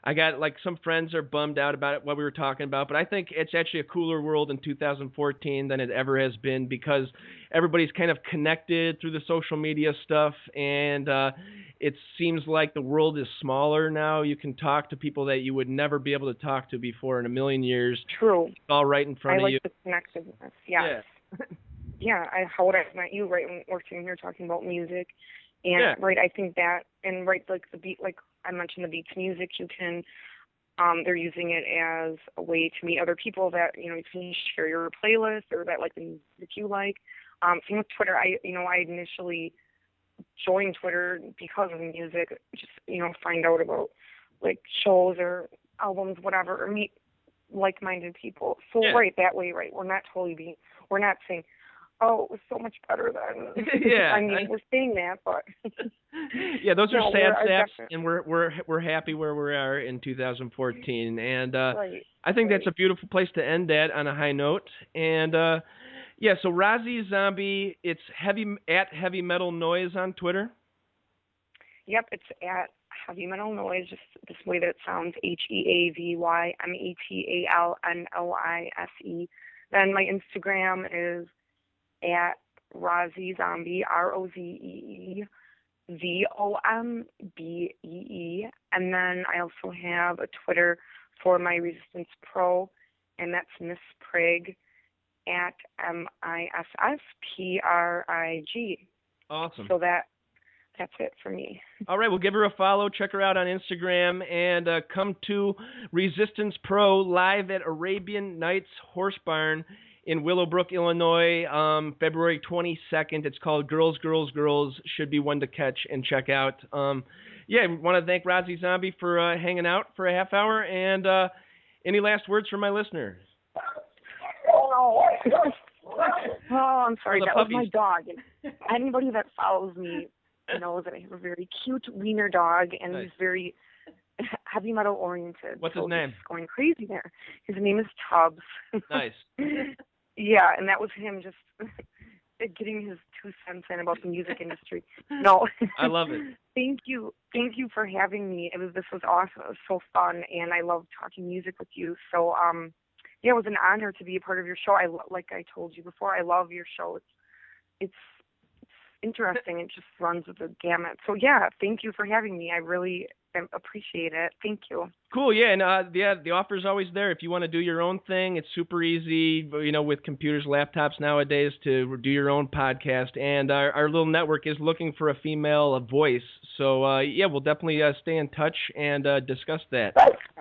I got some friends are bummed out about it, what we were talking about, but I think it's actually a cooler world in 2014 than it ever has been because everybody's kind of connected through the social media stuff, and it seems like the world is smaller now. You can talk to people that you would never be able to talk to before in a million years. True. It's all right in front of you. I like the connectedness. Yes. Yeah. How would I have met you right when we're sitting here talking about music? And right, I think that, and right, the beat, I mentioned the Beats Music, you can, they're using it as a way to meet other people that, you can share your playlist or that the music you like. Same with Twitter. I initially joined Twitter because of music, just, find out about shows or albums, whatever, or meet like-minded people. So right, that way, right, we're not saying, oh, it was so much better than. Yeah, I mean, we're saying that, but. Yeah, those are sad steps, and we're happy where we are in 2014, and right, I think that's a beautiful place to end that on a high note. And so Rozzy Zombie, it's Heavy Metal Noise on Twitter. Yep, it's at Heavy Metal Noise, just this way that it sounds, HeavyMetalNoise. Then my Instagram is at Rozzy Zombie, ROZEEZOMBEE. And then I also have a Twitter for my Resistance Pro, and that's Miss Prig at MISSPRIG. Awesome. So that's it for me. All right, well, give her a follow. Check her out on Instagram, and come to Resistance Pro live at Arabian Nights Horse Barn in Willowbrook, Illinois, February 22nd. It's called Girls, Girls, Girls. Should be one to catch and check out. I want to thank Rozzy Zombie for hanging out for a half hour. And any last words from my listeners? Oh, I'm sorry. That puppies. was my dog. Anybody that follows me knows that I have a very cute wiener dog, and nice. He's very heavy metal oriented. What's his name? He's going crazy there. His name is Tubbs. Nice. Yeah, and that was him just getting his 2 cents in about the music industry. No. I love it. Thank you for having me. This was awesome. It was so fun, and I love talking music with you. So, it was an honor to be a part of your show. Like I told you before, I love your show. It's interesting. It just runs with the gamut. So, thank you for having me. I really appreciate it. Thank you. Cool, yeah, and the offer's always there. If you want to do your own thing, it's super easy, with computers, laptops nowadays, to do your own podcast. And our little network is looking for a female voice. So, we'll definitely stay in touch and discuss that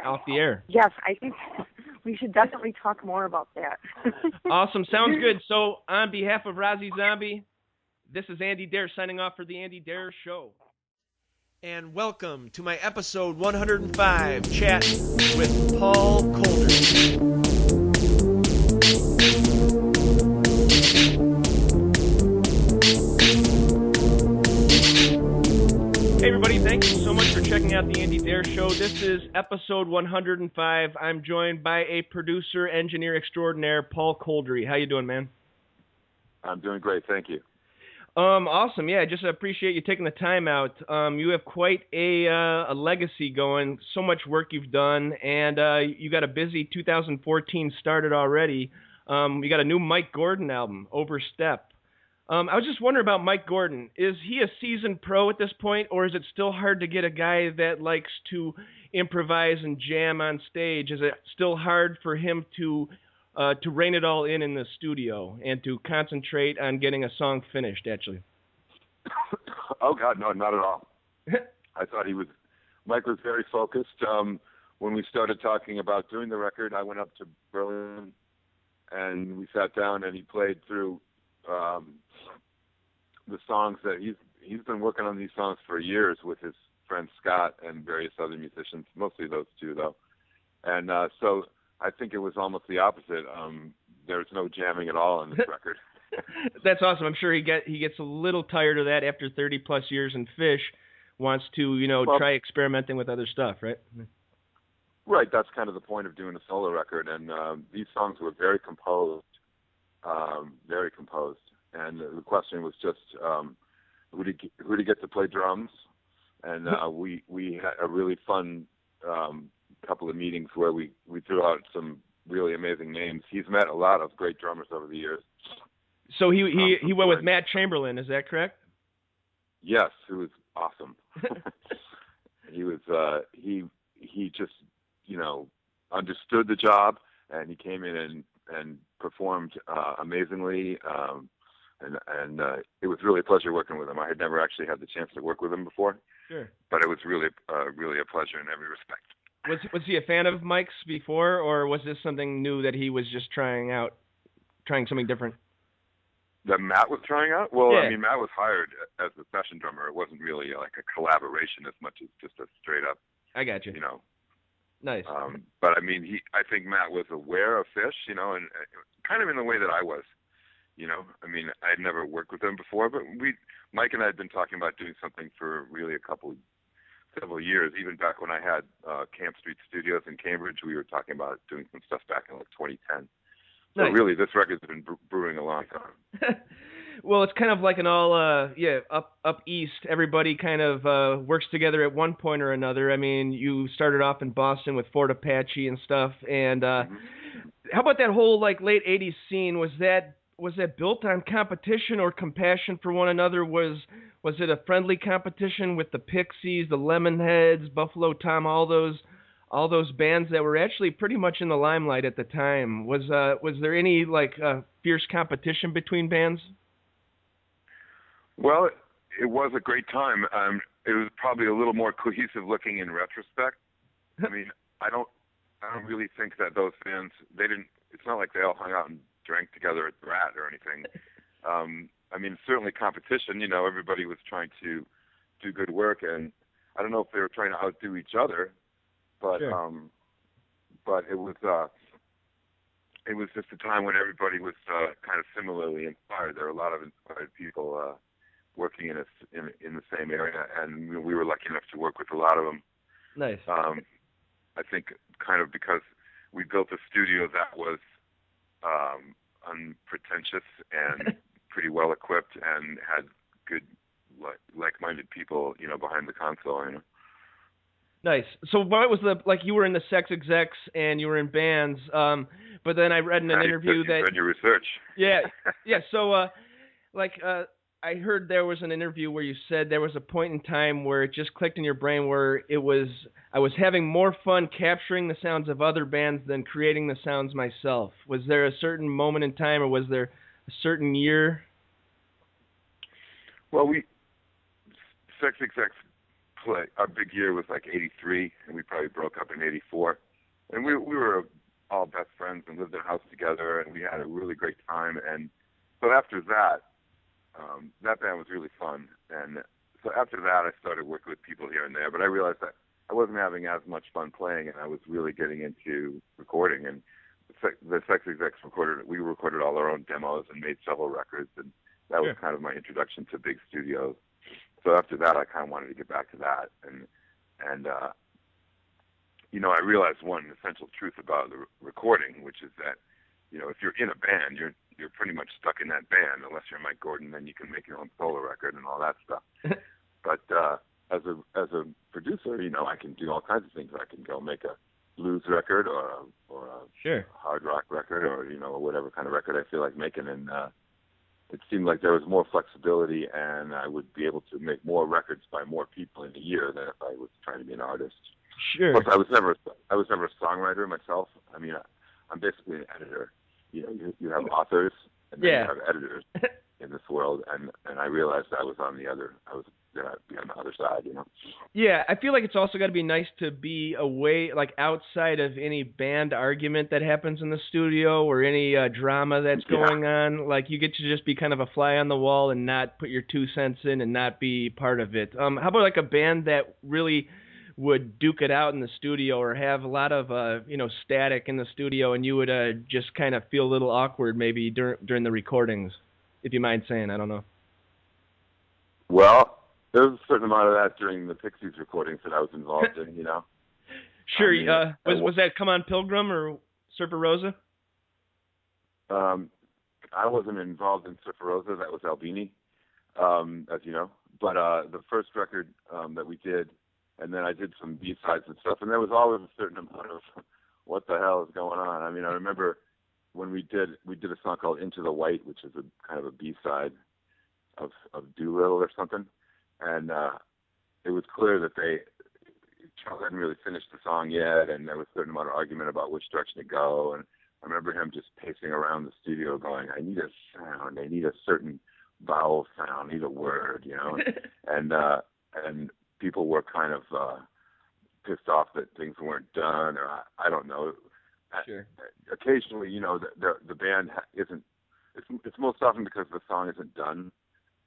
off the air. Yes, I think we should definitely talk more about that. Awesome, sounds good. So, on behalf of Rozzy Zombie, this is Andy Dare signing off for the Andy Dare Show. And welcome to my episode 105, Chat with Paul Kolder. Hey everybody, thank you so much for checking out the Andy Dare Show. This is episode 105. I'm joined by a producer, engineer extraordinaire, Paul Koldery. How you doing, man? I'm doing great, thank you. Awesome. Yeah, I just appreciate you taking the time out. You have quite a legacy going, so much work you've done, and you got a busy 2014 started already. You got a new Mike Gordon album, Overstep. I was just wondering about Mike Gordon. Is he a seasoned pro at this point, or is it still hard to get a guy that likes to improvise and jam on stage? Is it still hard for him to rein it all in the studio and to concentrate on getting a song finished, actually? Oh, God, no, not at all. I thought Mike was very focused. When we started talking about doing the record, I went up to Berlin and we sat down and he played through the songs that he's been working on these songs for years with his friend Scott and various other musicians, mostly those two though. And so I think it was almost the opposite. There's no jamming at all on this record. That's awesome. I'm sure he gets a little tired of that after 30 plus years in Phish. Wants to, try experimenting with other stuff, right? Right. That's kind of the point of doing a solo record. And these songs were very composed, very composed. And the question was just who to get to play drums. And we had a really fun couple of meetings where we threw out some really amazing names. He's met a lot of great drummers over the years. So he went with Matt Chamberlain, is that correct? Yes, who was awesome. He was he just understood the job, and he came in and performed amazingly. And it was really a pleasure working with him. I had never actually had the chance to work with him before. Sure. But it was really a pleasure in every respect. Was he a fan of Mike's before, or was this something new that he was just trying something different? That Matt was trying out? Well, yeah. I mean, Matt was hired as a session drummer. It wasn't really like a collaboration as much as just a straight up. I got you. Nice. But I mean, I think Matt was aware of Phish, and kind of in the way that I was. I mean, I'd never worked with him before, but Mike and I had been talking about doing something for really several years. Even back when I had Camp Street Studios in Cambridge, we were talking about doing some stuff back in 2010. So nice. Really, this record's been brewing a long time. Well, it's kind of like an all, up east. Everybody kind of works together at one point or another. I mean, you started off in Boston with Fort Apache and stuff. And how about that whole late '80s scene? Was that built on competition or compassion for one another? Was it a friendly competition with the Pixies, the Lemonheads, Buffalo Tom, all those bands that were actually pretty much in the limelight at the time? Was there any fierce competition between bands? Well, it was a great time. It was probably a little more cohesive looking in retrospect. I mean, I don't really think that those bands, it's not like they all hung out and drank together at the Rat or anything. I mean, certainly competition, everybody was trying to do good work, and I don't know if they were trying to outdo each other, but sure. But it was just a time when everybody was kind of similarly inspired. There were a lot of inspired people working in the same area, and we were lucky enough to work with a lot of them. Nice. I think kind of because we built a studio that was unpretentious and pretty well equipped and had good like-minded people, behind the console. Nice. So what was you were in the Sex Execs and you were in bands, but then I read in an interview that... read your research. Yeah. So, I heard there was an interview where you said there was a point in time where it just clicked in your brain where I was having more fun capturing the sounds of other bands than creating the sounds myself. Was there a certain moment in time, or was there a certain year? Well, Sex Execs our big year was 83, and we probably broke up in 84. And we were all best friends and lived in a house together, and we had a really great time. And so after that, that band was really fun. And so after that, I started working with people here and there, but I realized that I wasn't having as much fun playing, and I was really getting into recording. And the Sex Execs we recorded all our own demos and made several records, and that was kind of my introduction to big studios. So after that, I kind of wanted to get back to that, and I realized one essential truth about the recording, which is that, if you're in a band, you're pretty much stuck in that band, unless you're Mike Gordon, then you can make your own solo record and all that stuff. But as a producer, I can do all kinds of things. I can go make a blues record or a hard rock record or whatever kind of record I feel like making, and it seemed like there was more flexibility, and I would be able to make more records by more people in a year than if I was trying to be an artist. Sure. Plus, I was never a songwriter myself. I mean, I'm basically an editor. You have authors, and then you have editors. in this world, and I realized I was on the other. I was gonna be on the other side, you know. Yeah, I feel like it's also got to be nice to be away, like outside of any band argument that happens in the studio or any drama that's going on. Like you get to just be kind of a fly on the wall and not put your 2 cents in and not be part of it. How about like a band that really would duke it out in the studio or have a lot of static in the studio, and you would just kind of feel a little awkward maybe during the recordings, if you mind saying? I don't know. Well, there was a certain amount of that during the Pixies recordings that I was involved in, you know. Sure. Was that Come On Pilgrim or Surfer Rosa? I wasn't involved in Surfer Rosa. That was Albini, as you know. But the first record that we did, and then I did some B-sides and stuff, and there was always a certain amount of what the hell is going on. I mean, I remember when we did a song called Into the White, which is a kind of a B-side of Doolittle or something. And it was clear that Charles hadn't really finished the song yet, and there was a certain amount of argument about which direction to go. And I remember him just pacing around the studio going, I need a sound, I need a certain vowel sound, I need a word, you know. and people were kind of pissed off that things weren't done, or I don't know. Sure. Occasionally, you know, the band isn't. It's most often because the song isn't done,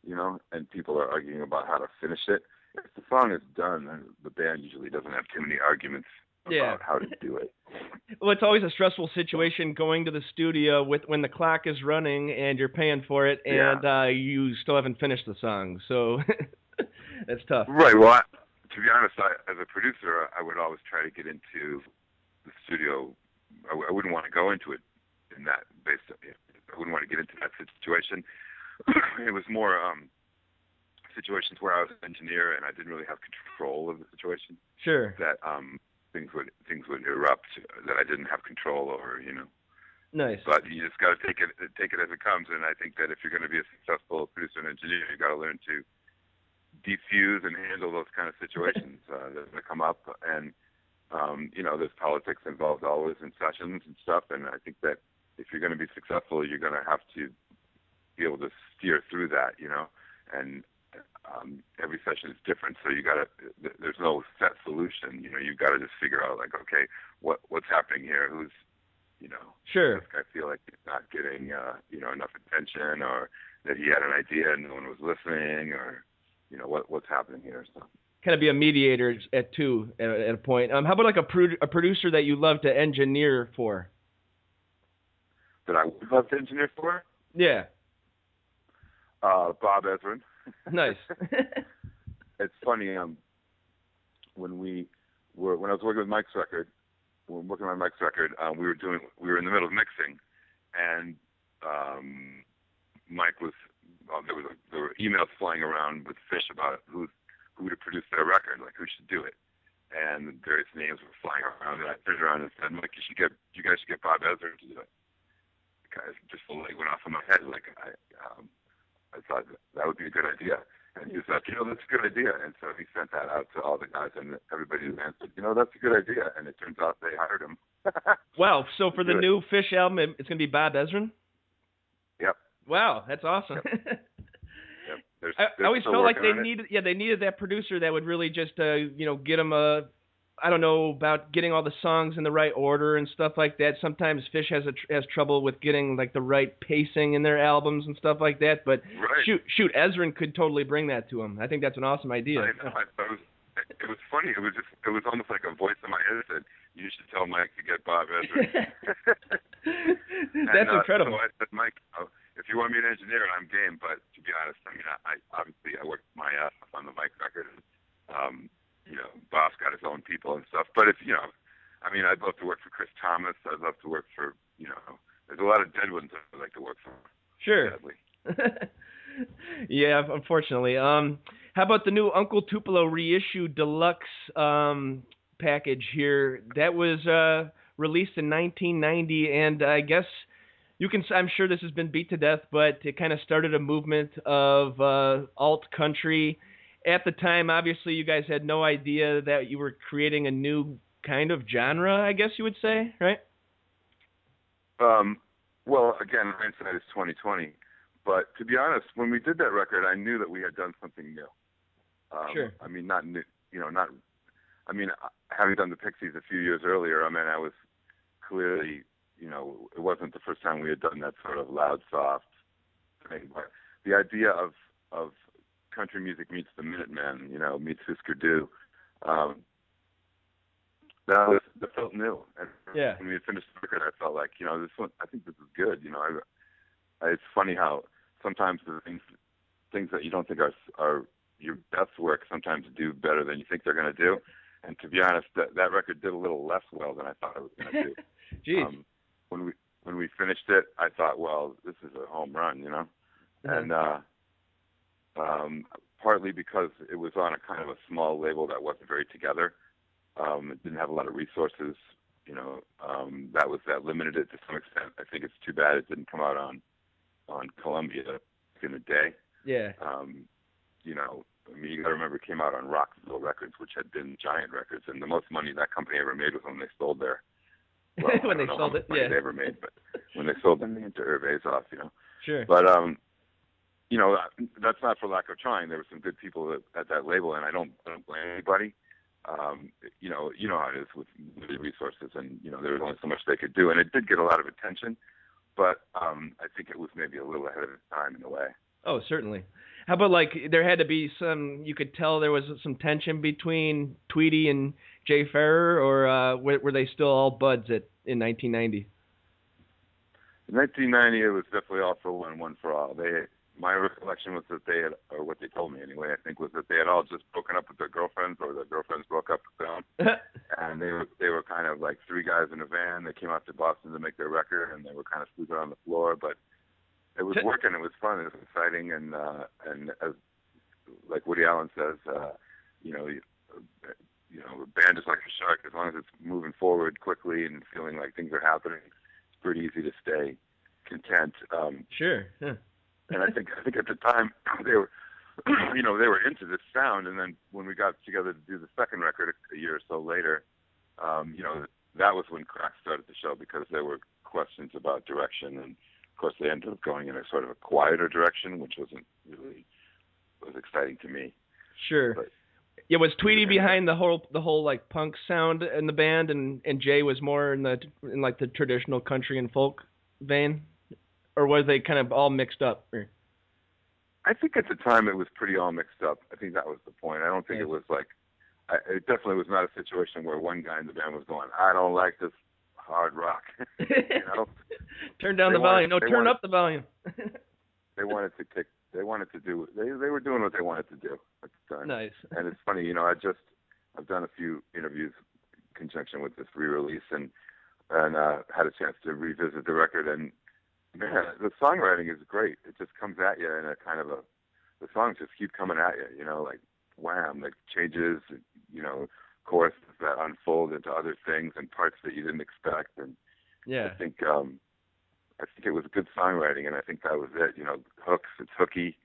you know, and people are arguing about how to finish it. If the song is done, then the band usually doesn't have too many arguments about how to do it. Well, it's always a stressful situation going to the studio when the clock is running and you're paying for it, and you still haven't finished the song. So that's tough. Right. Well, to be honest, as a producer, I would always try to get into the studio. I wouldn't want to go into it in that I wouldn't want to get into that situation. It was more situations where I was an engineer and I didn't really have control of the situation. Sure. That things would erupt that I didn't have control over, you know. Nice. But you just got to take it as it comes. And I think that if you're going to be a successful producer and engineer, you got to learn to defuse and handle those kind of situations that come up. And you know, there's politics involved always in sessions and stuff. And I think that if you're going to be successful, you're going to have to be able to steer through that, you know. And every session is different, so there's no set solution. You know, you've got to just figure out, like, okay, what's happening here? Who's, you know, sure. I feel like he's not getting, you know, enough attention, or that he had an idea and no one was listening, or, you know, what's happening here. So kind of be a mediator at a point. How about like a producer that you love to engineer for? That I would love to engineer for? Yeah. Bob Ezrin. Nice. It's funny. When I was working with Mike's record, we were in the middle of mixing, and Mike was. There were emails flying around with Fish about who would have produced their record, like who should do it, and various names were flying around. And I turned around and said, Mike, you guys should get Bob Ezrin to do it. Because just the leg went off in my head. Like I thought that would be a good idea. And he was like, you know, that's a good idea. And so he sent that out to all the guys, and everybody answered, you know, that's a good idea. And it turns out they hired him. Wow. So for the new Fish album, it's going to be Bob Ezrin? Yep. Wow. That's awesome. Yep. I always felt like they needed that producer that would really just, you know, get them I don't know about getting all the songs in the right order and stuff like that. Sometimes Fish has trouble with getting like the right pacing in their albums and stuff like that. But right. shoot, Ezrin could totally bring that to him. I think that's an awesome idea. I know. It was funny. It was almost like a voice in my head that said, "You should tell Mike to get Bob Ezrin." That's incredible. So I said, Mike, if you want me to engineer it, I'm game. But to be honest, I mean, I obviously worked my ass off on the Mike record. You know, Bob's got his own people and stuff. But if, you know, I mean, I'd love to work for Chris Thomas. I'd love to work for, you know, there's a lot of dead ones I'd like to work for. Sure. Yeah, unfortunately. How about the new Uncle Tupelo reissue deluxe package here? That was released in 1990, and I guess I'm sure this has been beat to death, but it kind of started a movement of alt country. At the time, obviously, you guys had no idea that you were creating a new kind of genre, I guess you would say, right? Well, again, hindsight is 20/20, But to be honest, when we did that record, I knew that we had done something new. Sure. I mean, not new, not. I mean, having done the Pixies a few years earlier, I mean, I was clearly, it wasn't the first time we had done that sort of loud, soft thing. But the idea of country music meets the Minutemen, meets Husker Du, that felt new. And when we had finished the record, I felt like, this one, I think this is good. It's funny how sometimes the things that you don't think are your best work sometimes do better than you think they're going to do. And to be honest, that record did a little less well than I thought it was going to do. Jeez. When we finished it, I thought, well, this is a home run, And partly because it was on a kind of a small label that wasn't very together. It didn't have a lot of resources, that limited it to some extent. I think it's too bad it didn't come out on Columbia in the day. Yeah. I mean, you got to remember, it came out on Rockville Records, which had been Giant Records, and the most money that company ever made was when they sold their. Well, when they sold it, yeah. They ever made, but when they sold them into Hervé Zoff, Sure. But that's not for lack of trying. There were some good people at that label, and I don't blame anybody. You know how it is with limited resources, and there was only so much they could do, and it did get a lot of attention, but I think it was maybe a little ahead of its time in a way. Oh, certainly. How about there had to be you could tell there was some tension between Tweedy and Jay Farrar, or were they still all buds in 1990? In 1990, it was definitely all for one for all. My recollection was that they had, or what they told me anyway, I think, was that they had all just broken up with their girlfriends, or their girlfriends broke up with them, and they were kind of like three guys in a van. They came out to Boston to make their record, and they were kind of sleeping on the floor, but it was working. It was fun. It was exciting, and as like Woody Allen says, a band is like a shark. As long as it's moving forward quickly and feeling like things are happening, it's pretty easy to stay content. Sure. Yeah. And I think at the time they were, they were into this sound. And then when we got together to do the second record a year or so later, that was when cracks started to show, because there were questions about direction, and of course they ended up going in a sort of a quieter direction, which was exciting to me. Sure. But, yeah, was Tweedy behind the whole like punk sound in the band, and Jay was more in like the traditional country and folk vein? Or was they kind of all mixed up? I think at the time it was pretty all mixed up. I think that was the point. I don't think it was like, it definitely was not a situation where one guy in the band was going, I don't like this hard rock. Turn down the volume. No, turn up the volume. They wanted to do, they were doing what they wanted to do at the time. Nice. And it's funny, I've done a few interviews in conjunction with this re-release, and had a chance to revisit the record, and man, the songwriting is great. It just comes at you in a kind of the songs just keep coming at you, like wham, like changes, choruses that unfold into other things and parts that you didn't expect. And yeah, I think it was good songwriting, and I think that was it. Hooks, it's hooky,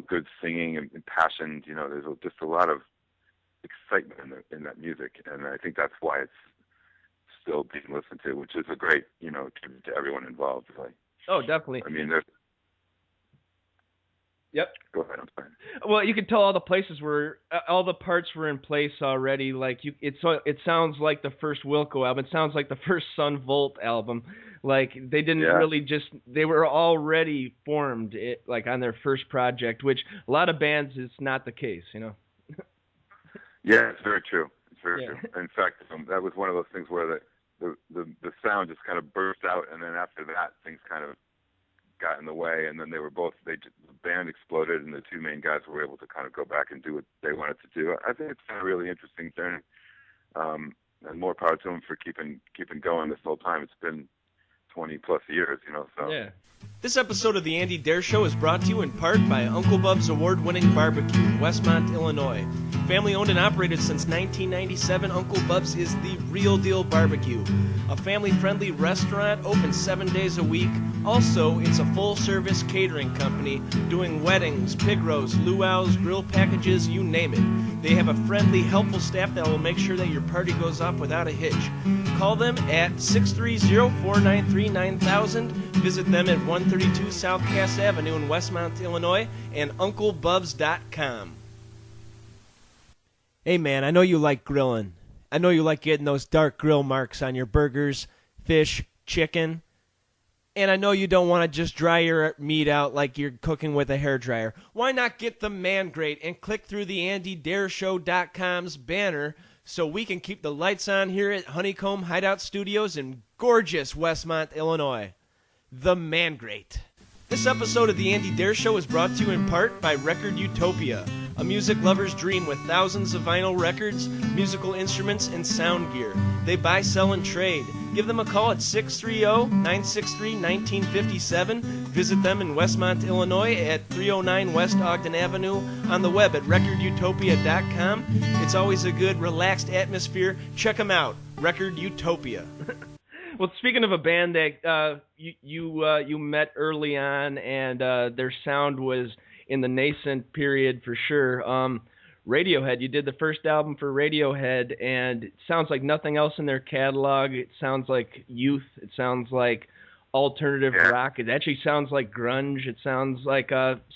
good singing and passion. There's just a lot of excitement in that music, and I think that's why it's still being listened to, which is a great, tribute to everyone involved, really. Oh, definitely. I mean, there's. Yep. Go ahead. I'm sorry. Well, you could tell all the places all the parts were in place already. Like it sounds like the first Wilco album. It sounds like the first Son Volt album. Like they didn't really they were already formed like on their first project, which a lot of bands is not the case, Yeah, it's very true. It's very true. In fact, that was one of those things where the sound just kind of burst out, and then after that, things kind of got in the way, and then the band exploded, and the two main guys were able to kind of go back and do what they wanted to do. I think it's been a really interesting journey, and more power to them for keeping going this whole time. It's been 20 plus years, so. Yeah. This episode of The Andy Dare Show is brought to you in part by Uncle Bub's award-winning barbecue in Westmont, Illinois. Family-owned and operated since 1997, Uncle Bub's is the real deal barbecue. A family-friendly restaurant open 7 days a week, Also, it's a full-service catering company doing weddings, pig roasts, luau's, grill packages, you name it. They have a friendly, helpful staff that will make sure that your party goes off without a hitch. Call them at 630-493-9000. Visit them at 132 South Cass Avenue in Westmont, Illinois, and UncleBubs.com. Hey man, I know you like grilling. I know you like getting those dark grill marks on your burgers, fish, chicken. And I know you don't want to just dry your meat out like you're cooking with a hairdryer. Why not get the Man Grate and click through the AndyDareShow.com's banner so we can keep the lights on here at Honeycomb Hideout Studios in gorgeous Westmont, Illinois. The Man Grate. This episode of the Andy Dare Show is brought to you in part by Record Utopia, a music lover's dream with thousands of vinyl records, musical instruments, and sound gear. They buy, sell, and trade. Give them a call at 630-963-1957. Visit them in Westmont, Illinois at 309 West Ogden Avenue, on the web at recordutopia.com. It's always a good, relaxed atmosphere. Check them out, Record Utopia. Well, speaking of a band that you met early on, and their sound was in the nascent period for sure. Radiohead, you did the first album for Radiohead, and it sounds like nothing else in their catalog. It sounds like youth. It sounds like alternative rock. It actually sounds like grunge. It sounds like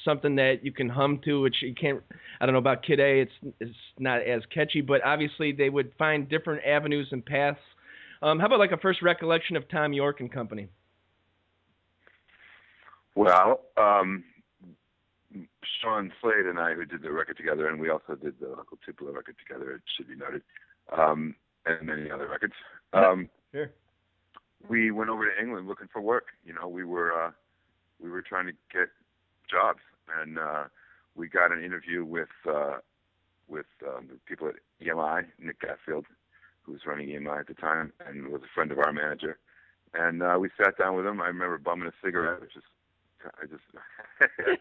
something that you can hum to, which you can't. I don't know about Kid A. It's not as catchy, but obviously they would find different avenues and paths. How about like a first recollection of Tom York and company? Well, Sean Slade and I, who did the record together, and we also did the Uncle Tupelo record together, it should be noted, and many other records. Sure. We went over to England looking for work. You know, we were trying to get jobs, and we got an interview with the people at EMI, Nick Gatfield, who was running EMI at the time, and was a friend of our manager. And we sat down with him. I remember bumming a cigarette, at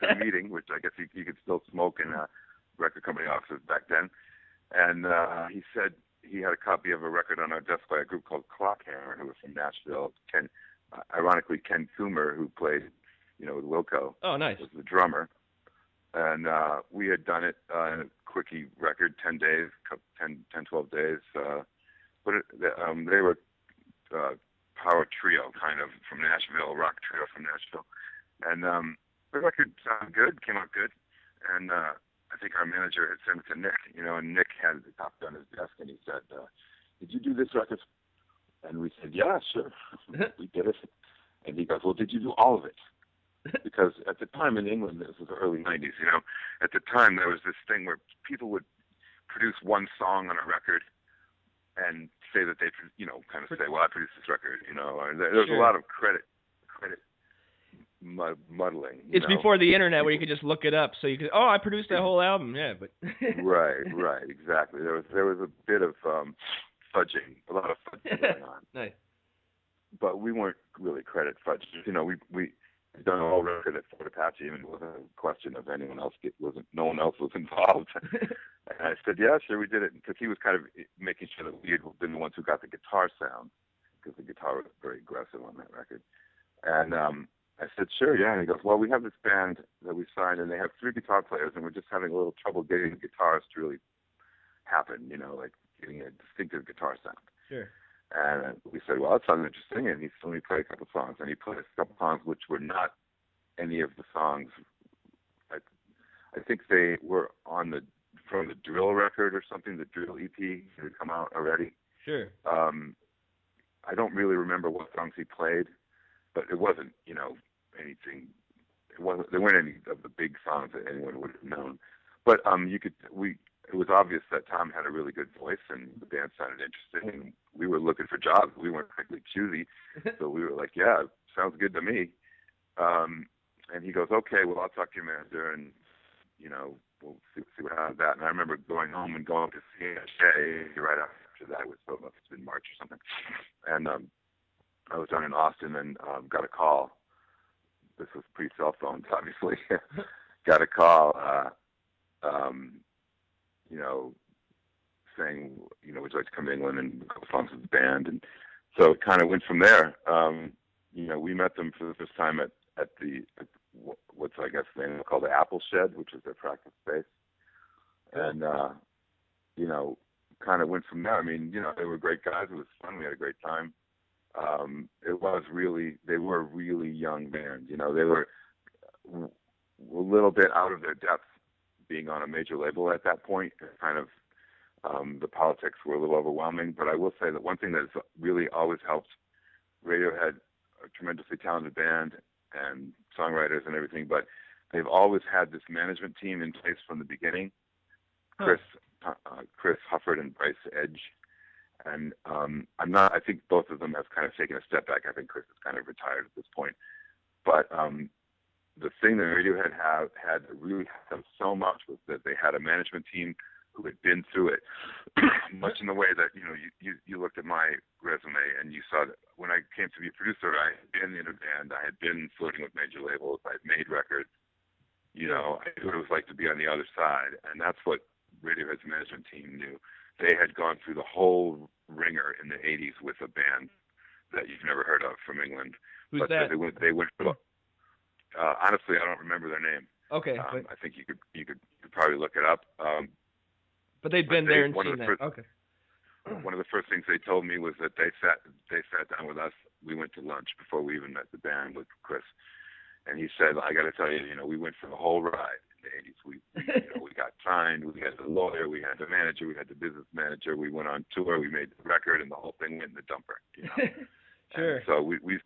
the meeting, which I guess you could still smoke in record company offices back then. And he said he had a copy of a record on our desk by a group called Clockhammer, who was from Nashville. Ironically, Ken Coomer, who played, with Wilco, oh, nice, was the drummer. And we had done it in a quickie record, 10 days, 12 days. But they were power trio, kind of, from Nashville, rock trio from Nashville. And the record sounded good, came out good. And I think our manager had sent it to Nick, and Nick had the copy on his desk, and he said, did you do this record? And we said, yeah, sure. We did it. And he goes, well, did you do all of it? Because at the time in England, this was the early 90s, at the time there was this thing where people would produce one song on a record and say that they, kind of say, well, I produced this record, There's Sure. A lot of credit muddling. It's before the internet where you could just look it up. So you could, I produced that whole album, yeah. But right, exactly. There was a bit of fudging, a lot of fudging going on. Nice. But we weren't really credit fudging. We done a whole record at Fort Apache, and it wasn't a question of anyone else. No one else was involved. And I said, yeah, sure, we did it, because he was kind of making sure that we had been the ones who got the guitar sound, because the guitar was very aggressive on that record. And I said, sure, yeah. And he goes, well, we have this band that we signed, and they have 3 guitar players, and we're just having a little trouble getting the guitars to really happen, like getting a distinctive guitar sound. Sure. And we said, well, that sounds interesting. And he let me play a couple songs. And he played a couple songs which were not any of the songs. I think they were from the Drill record or something, the Drill EP had come out already. Sure. I don't really remember what songs he played, but it wasn't, anything. There weren't any of the big songs that anyone would have known. But it was obvious that Tom had a really good voice, and the band sounded interesting, and we were looking for jobs. We weren't particularly choosy, so we were like, yeah, sounds good to me. And he goes, okay, well, I'll talk to your manager, and, we'll see what happens with that. And I remember going home and going to see CHA right after that. It was so much, it's been March or something. And I was down in Austin and got a call. This was pre-cell phones, obviously. Got a call, saying, would you like to come to England and go songs with the band? And so it kind of went from there. we met them for the first time at what's I guess they call the Apple Shed, which is their practice space, and kind of went from there. I mean, they were great guys. It was fun. We had a great time. They were a really young band. They were a little bit out of their depth being on a major label at that point. Kind of the politics were a little overwhelming, but I will say that one thing that has really always helped Radiohead, a tremendously talented band and songwriters and everything, but they've always had this management team in place from the beginning. Chris Hufford and Bryce Edge. And I think both of them have kind of taken a step back. I think Chris is kind of retired at this point. But the thing that Radiohead had that really helped them so much was that they had a management team who had been through it, much in the way that, you looked at my resume and you saw that when I came to be a producer, I had been in a band, I had been flirting with major labels, I had made records, I knew what it was like to be on the other side. And that's what Radiohead's management team knew. They had gone through the whole ringer in the 80s with a band that you've never heard of from England. Who's but that? They went honestly, I don't remember their name. Okay. I think you could probably look it up. But they'd been there and seen that. Okay. One of the first things they told me was that they sat down with us. We went to lunch before we even met the band with Chris, and he said, "I got to tell you, we went for the whole ride in the 80s. We got signed. We had the lawyer. We had the manager. We had the business manager. We went on tour. We made the record, and the whole thing went in the dumper." Sure. And so we've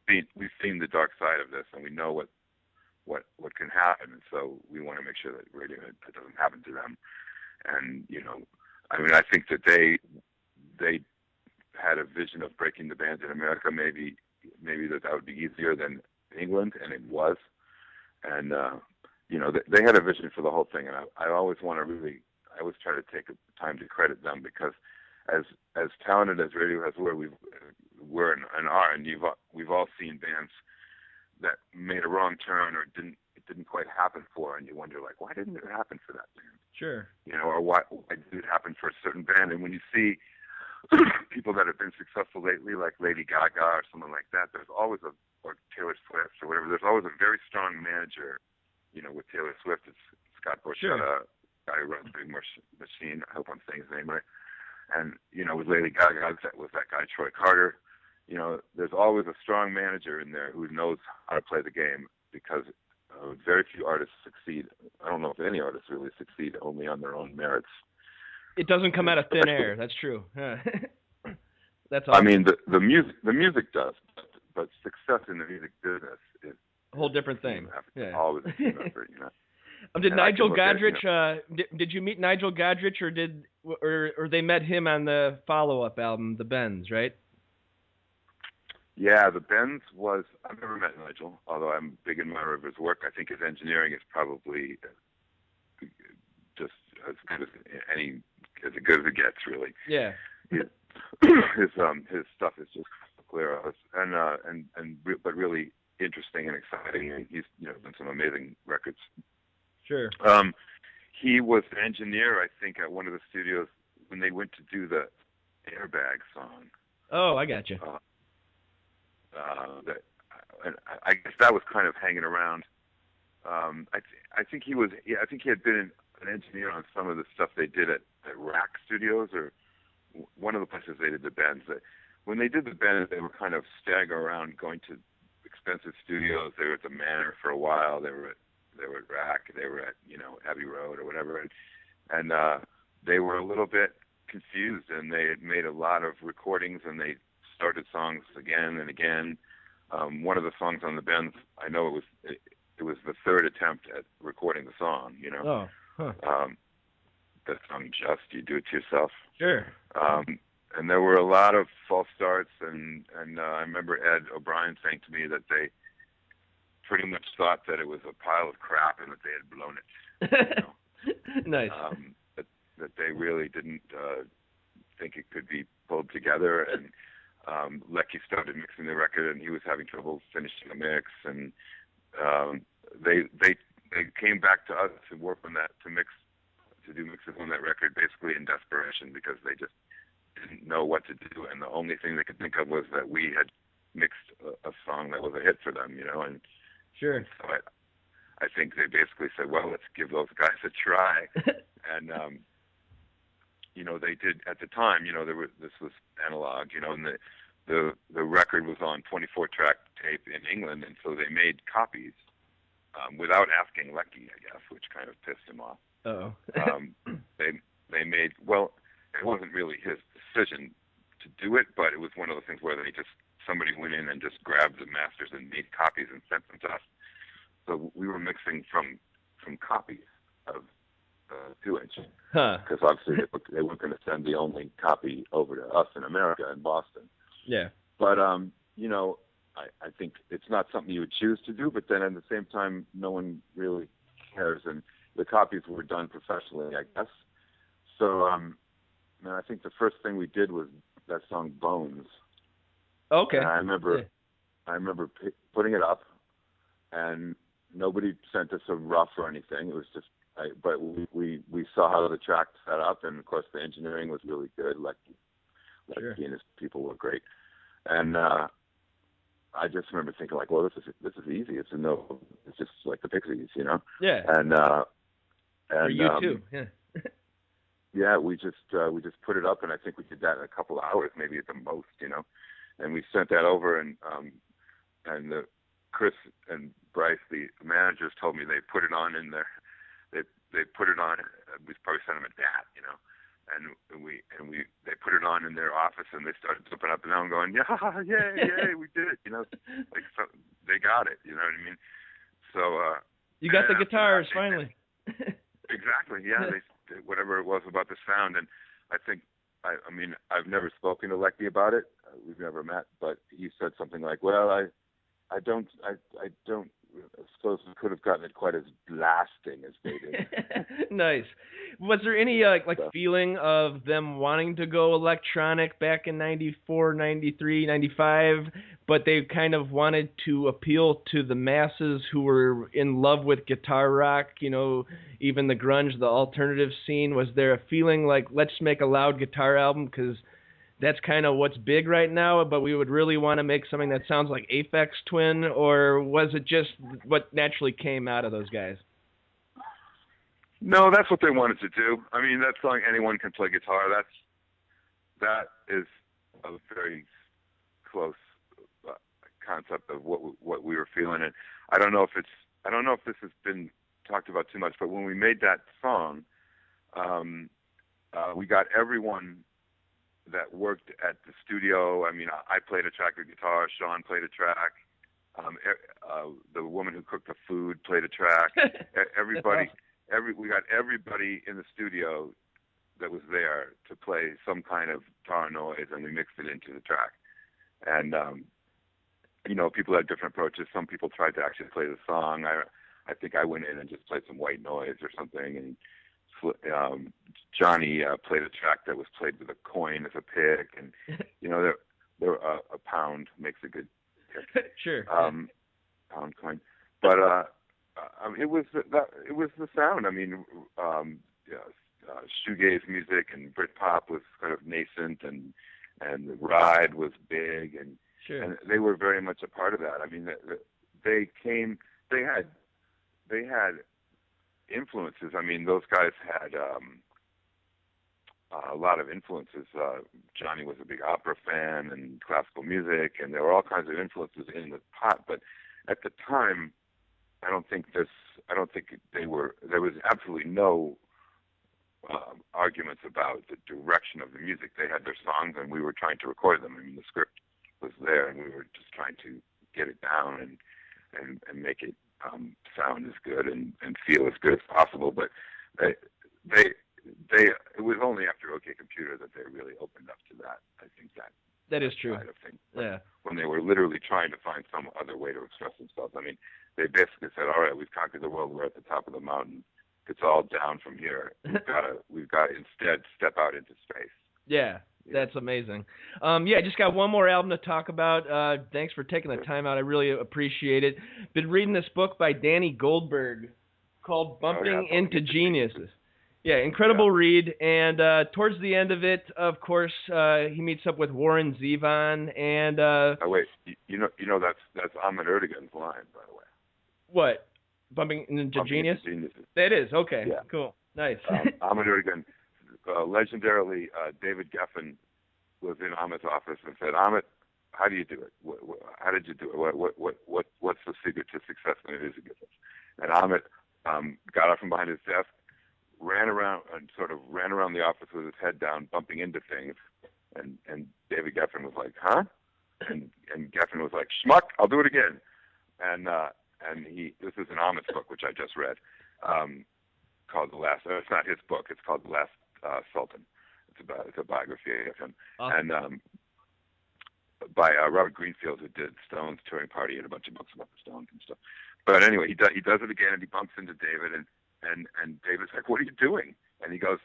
seen the dark side of this, and we know what can happen. And so we want to make sure that Radiohead that doesn't happen to them. And I think that they had a vision of breaking the bands in America. Maybe that would be easier than England, and it was. And they had a vision for the whole thing. And I always want to I always try to take time to credit them, because as talented as Radiohead were and are, and we've all seen bands that made a wrong turn or it didn't quite happen for, and you wonder, like, why didn't it happen for that band? Sure. Or why did it happen for a certain band? And when you see people that have been successful lately, like Lady Gaga or someone like that, there's always or Taylor Swift or whatever, there's always a very strong manager. With Taylor Swift, it's Scott Borchetta, guy who runs Big Machine. I hope I'm saying his name right. And, with Lady Gaga, was that guy Troy Carter. There's always a strong manager in there who knows how to play the game, because very few artists succeed. I don't know if any artists really succeed only on their own merits. It doesn't come out of thin air. That's true. That's awesome. I mean, the music does, but success in the music business is a whole different thing. Always a team effort, Did Nigel Godrich? Did you meet Nigel Godrich, or they met him on the follow-up album, The Bends, right? Yeah, The Bends was. I've never met Nigel, although I'm a big admirer of his work. I think his engineering is probably just as good as good as it gets, really. Yeah. His stuff is just clear, but really interesting and exciting, and he's done some amazing records. Sure. He was an engineer, I think, at one of the studios when they went to do the Airbag song. Oh, I got you. And I guess that was kind of hanging around. I think he was. Yeah, I think he had been an engineer on some of the stuff they did at Rack Studios, or one of the places they did the Bends. When they did the Bends, they were kind of staggering around, going to expensive studios. They were at the Manor for a while. They were at Rack. They were at Abbey Road or whatever, and they were a little bit confused, and they had made a lot of recordings, and they started songs again and again. One of the songs on the Bends, I know it was the third attempt at recording the song. Oh. Huh. That song, Just You Do It to Yourself. Sure. And there were a lot of false starts, and I remember Ed O'Brien saying to me that they pretty much thought that it was a pile of crap and that they had blown it. Nice. That they really didn't think it could be pulled together, and Lecky started mixing the record, and he was having trouble finishing the mix, and they came back to us to work on that, to do mixes on that record, basically in desperation, because they just didn't know what to do, and the only thing they could think of was that we had mixed a song that was a hit for them, you know, and Sure. so I think they basically said, well, let's give those guys a try, and you know, they did at the time. You know, this was analog, you know, and the record was on 24-track tape in England, and so they made copies without asking Leckie, I guess, which kind of pissed him off. Oh. They made, well, it wasn't really his decision to do it, but it was one of those things where somebody went in and just grabbed the masters and made copies and sent them to us. So we were mixing from copies of 2-inch, because obviously they weren't going to send the only copy over to us in America in Boston. Yeah. But you know, I think it's not something you would choose to do, but then at the same time, no one really cares, and the copies were done professionally, I guess. So and I think the first thing we did was that song Bones. Okay. And I remember putting it up, and nobody sent us a rough or anything. It was just, but we saw how the track set up, and of course the engineering was really good. Leckie and his people were great, and I just remember thinking like, well, this is easy. It's just like the Pixies, you know. Yeah. And for you too. Yeah. Yeah, we just put it up, and I think we did that in a couple of hours, maybe at the most, you know. And we sent that over, and Chris and Bryce, the managers, told me they put it on in their, they put it on. We probably sent them a dat, you know, and they put it on in their office, and they started jumping up and down, going, yeah, yay, we did it, you know, like so, they got it, you know what I mean? So you got the guitars finally. Exactly, yeah. Whatever it was about the sound, and I think, I mean, I've never spoken to Leckie about it. We've never met, but he said something like, "Well, I don't suppose we could have gotten it quite as blasting as they did." Nice. Was there any like feeling of them wanting to go electronic back in 94, 93, 95, but they kind of wanted to appeal to the masses who were in love with guitar rock, you know, even the grunge, the alternative scene? Was there a feeling like, let's make a loud guitar album because that's kind of what's big right now, but we would really want to make something that sounds like Aphex Twin, or was it just what naturally came out of those guys? No, that's what they wanted to do. I mean, that song, Anyone Can Play Guitar, that is a very close concept of what we were feeling. And I don't know if this has been talked about too much, but when we made that song, we got everyone that worked at the studio. I mean, I played a track of guitar. Sean played a track. The woman who cooked the food played a track. Everybody, we got everybody in the studio that was there to play some kind of guitar noise, and we mixed it into the track. And you know, people had different approaches. Some people tried to actually play the song. I think I went in and just played some white noise or something, and Johnny played a track that was played with a coin as a pick, and you know, there a pound makes a good pick. Sure. Pound coin, but it was the sound. I mean, shoegaze music and Britpop was kind of nascent, and the Ride was big, and sure. And they were very much a part of that. I mean, they had influences. I mean, those guys had a lot of influences. Johnny was a big opera fan and classical music, and there were all kinds of influences in the pot. But at the time, I don't think there was absolutely no arguments about the direction of the music. They had their songs, and we were trying to record them. I mean, the script was there, and we were just trying to get it down and make it sound as good and feel as good as possible. But it was only after OK Computer that they really opened up to that. I think that is true. Side of things. Yeah. When they were literally trying to find some other way to express themselves. I mean, they basically said, "All right, we've conquered the world. We're at the top of the mountain. It's all down from here. We've got to instead step out into space." Yeah. That's amazing. I just got one more album to talk about. Thanks for taking the time out. I really appreciate it. Been reading this book by Danny Goldberg called Bumping into Geniuses. Yeah, incredible read. And towards the end of it, of course, he meets up with Warren Zevon. And oh, wait, you know that's Ahmet Erdogan's line, by the way. What? Bumping into Genius? Geniuses. That is okay. Yeah. Cool. Nice. Ahmet Erdogan, legendarily, David Geffen was in Ahmet's office and said, "Ahmet, how do you do it? How did you do it? What's the secret to success in the music business?" And Ahmet got up from behind his desk, ran around the office with his head down, bumping into things, and David Geffen was like, "Huh?" And Geffen was like, "Schmuck, I'll do it again." And this is an Ahmet's book, which I just read, called The Last. It's not his book. It's called The Last Sultan. It's a biography of him, and by Robert Greenfield, who did Stones Touring Party and a bunch of books about the Stones and stuff. But anyway, he does it again, and he bumps into David, and David's like, "What are you doing?" And he goes,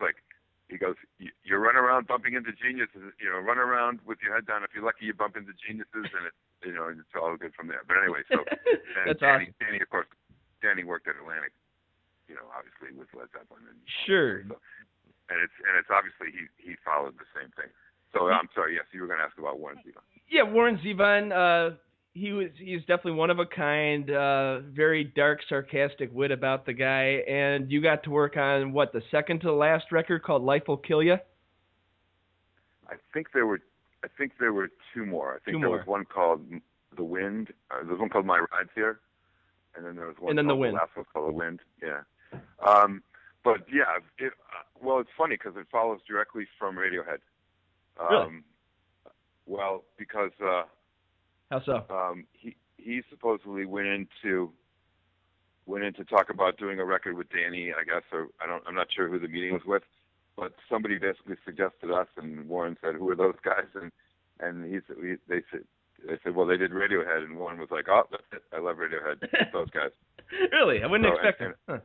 "You run around bumping into geniuses. Run around with your head down. If you're lucky, you bump into geniuses, and it's all good from there." But anyway, so That's Danny, awesome. Danny, of course, Danny worked at Atlantic, obviously with Led Zeppelin. Sure. And it's obviously he followed the same thing. So I'm sorry. Yes, you were going to ask about Warren Zevon. Yeah, Warren Zevon. He's definitely one of a kind. Very dark, sarcastic wit about the guy. And you got to work on the second to the last record called "Life Will Kill You." I think there were two more. I think there was one called "The Wind." There was one called "My Ride's Here," and then there was one. And then called "The Wind." The last one called "The Wind." Yeah. But yeah, it's funny because it follows directly from Radiohead. Really? Well, because how so? He supposedly went in to talk about doing a record with Danny, I guess, or I'm not sure who the meeting was with, but somebody basically suggested us, and Warren said, "Who are those guys?" And they said, "Well, they did Radiohead," and Warren was like, "Oh, that's it. I love Radiohead. It's those guys." Really? I wouldn't expect it. Huh.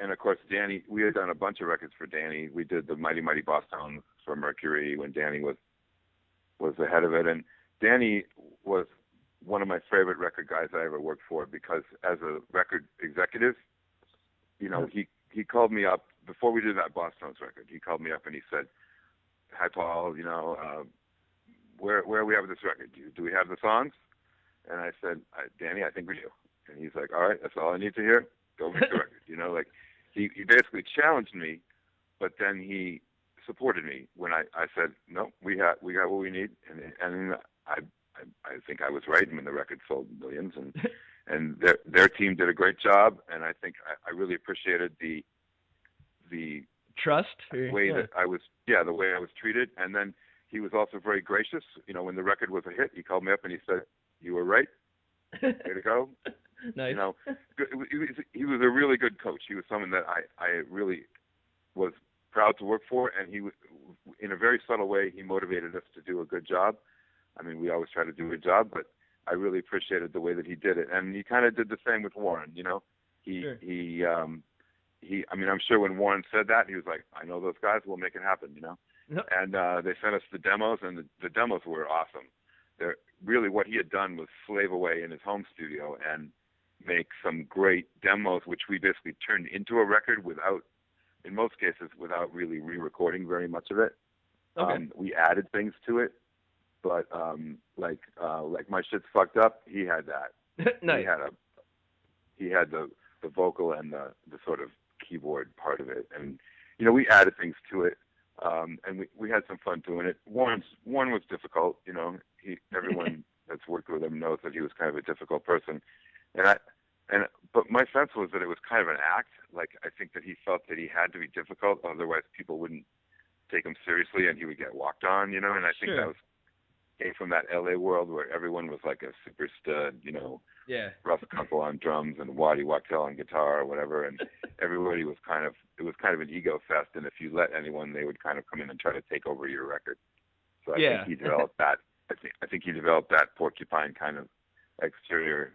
And of course, Danny, we had done a bunch of records for Danny. We did the Mighty Mighty Boss Tones for Mercury when Danny was the head of it. And Danny was one of my favorite record guys I ever worked for because as a record executive, he called me up before we did that Boss Tones record. He called me up and he said, "Hi, Paul, where are we at with this record? Do we have the songs?" And I said, "Danny, I think we do." And he's like, "All right, that's all I need to hear. Go make the record." He basically challenged me, but then he supported me when I said, "No, we got what we need," and I think I was right. I mean, the record sold millions, and their team did a great job, and I think I really appreciated the trust way that the way I was treated, and then he was also very gracious. When the record was a hit, he called me up and he said, "You were right. Way to go." Nice. He was a really good coach. He was someone that I really was proud to work for, and he, in a very subtle way, he motivated us to do a good job. I mean, we always try to do a good job, but I really appreciated the way that he did it, and he kind of did the same with Warren. I mean, I'm sure when Warren said that, he was like, "I know those guys. We'll make it happen." Yep. And they sent us the demos, and the demos were awesome. Really, what he had done was slave away in his home studio and make some great demos, which we basically turned into a record in most cases, without really re-recording very much of it. Okay. We added things to it, but like My Shit's Fucked Up, he had that. Nice. He had the vocal and the sort of keyboard part of it, and we added things to it, and we had some fun doing it. Warren was difficult, everyone that's worked with him knows that he was kind of a difficult person, but my sense was that it was kind of an act. Like, I think that he felt that he had to be difficult, otherwise people wouldn't take him seriously and he would get walked on, and I think that came from that LA world where everyone was like a super stud, Russ Kunkel on drums and Waddy Wachtel on guitar or whatever, and everybody was it was kind of an ego fest, and if you let anyone, they would kind of come in and try to take over your record. So I think he developed that. I think he developed that porcupine kind of exterior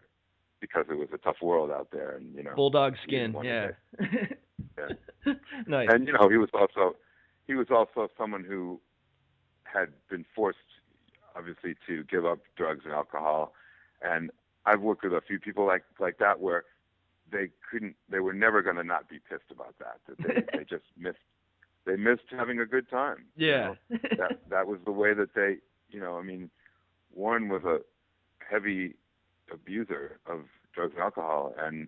because it was a tough world out there, and bulldog skin, yeah. Nice. And he was also someone who had been forced, obviously, to give up drugs and alcohol, and I've worked with a few people like that where they were never going to not be pissed about that. They just missed having a good time. Yeah. You know? that was the way that they, Warren was a heavy abuser of drugs and alcohol, and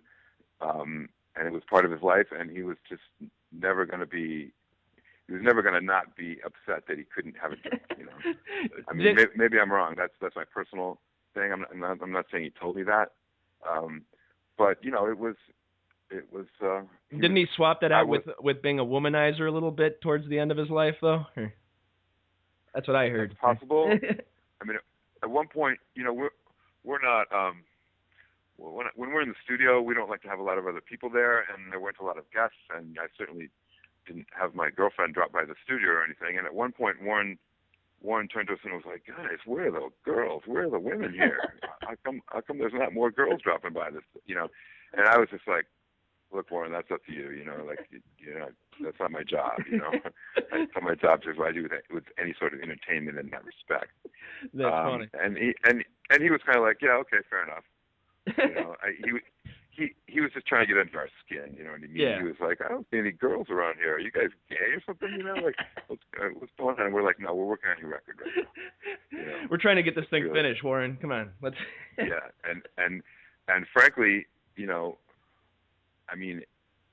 it was part of his life, and he was just never going to be. He was never going to not be upset that he couldn't have a drink. I mean, maybe I'm wrong. That's my personal thing. I'm not saying he told me that, but it was. Didn't he swap that out with being a womanizer a little bit towards the end of his life, though? That's what I heard. It's possible. I mean, at one point, we're not. When we're in the studio, we don't like to have a lot of other people there, and there weren't a lot of guests, and I certainly didn't have my girlfriend drop by the studio or anything. And at one point, Warren turned to us and was like, "Guys, where are the girls? Where are the women here? How come there's not more girls dropping by this?" And I was just like, "Look, Warren, that's up to you. That's not my job. That's not my job to provide you with any sort of entertainment in that respect." That's funny. And he was kind of like, "Yeah, okay, fair enough." He was just trying to get under our skin, you know what I mean? Yeah. He was like, "I don't see any girls around here. Are you guys gay or something? What's going on?" And we're like, "No, we're working on your record right now." We're trying to get this thing finished, Warren. Come on, let's. Yeah, and frankly, I mean,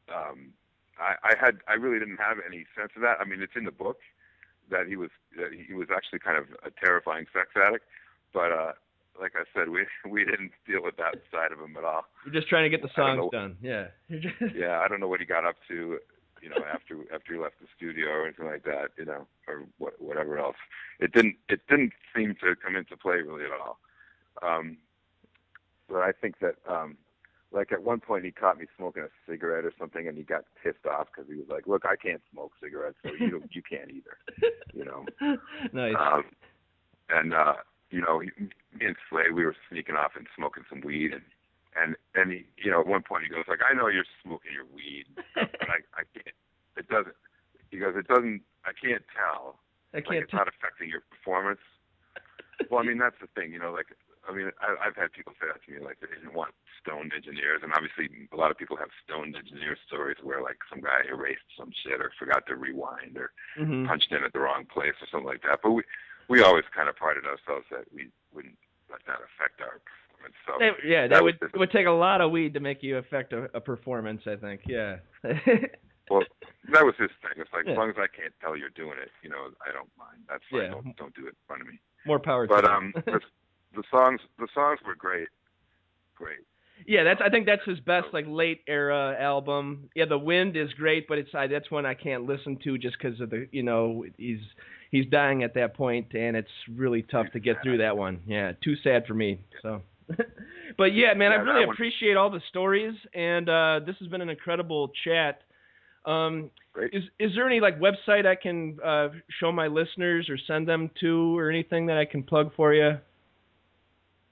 I really didn't have any sense of that. I mean, it's in the book that he was actually kind of a terrifying sex addict, but like I said, we didn't deal with that side of him at all. You're just trying to get the songs done. Yeah. Yeah, I don't know what he got up to, after he left the studio or anything like that, or whatever else. It didn't seem to come into play really at all. But I think that, like at one point he caught me smoking a cigarette or something, and he got pissed off because he was like, "Look, I can't smoke cigarettes, so you can't either." Nice. Me and Slade, we were sneaking off and smoking some weed, and he, at one point he goes like, "I know you're smoking your weed, but I can't. It doesn't." He goes, "It doesn't. I can't tell. It's not affecting your performance." Well, I mean, that's the thing, I've had people say that to me, like they didn't want stoned engineers, and obviously a lot of people have stoned engineer stories where like some guy erased some shit or forgot to rewind or punched in at the wrong place or something like that. But we always kind of prided ourselves that we wouldn't let that affect our performance. So it would take a lot of weed to make you affect a performance, I think. Yeah. Well, that was his thing. It's like, as long as I can't tell you're doing it, I don't mind. That's fine. Yeah. Don't do it in front of me. More power to you. But the songs were great. Yeah, I think that's his best late era album. Yeah, The Wind is great, but that's one I can't listen to just because of the he's dying at that point, and it's really tough to get through that one. Yeah, too sad for me. So, but yeah, man, I really appreciate all the stories, and this has been an incredible chat. Great. Is there any website I can show my listeners or send them to, or anything that I can plug for you?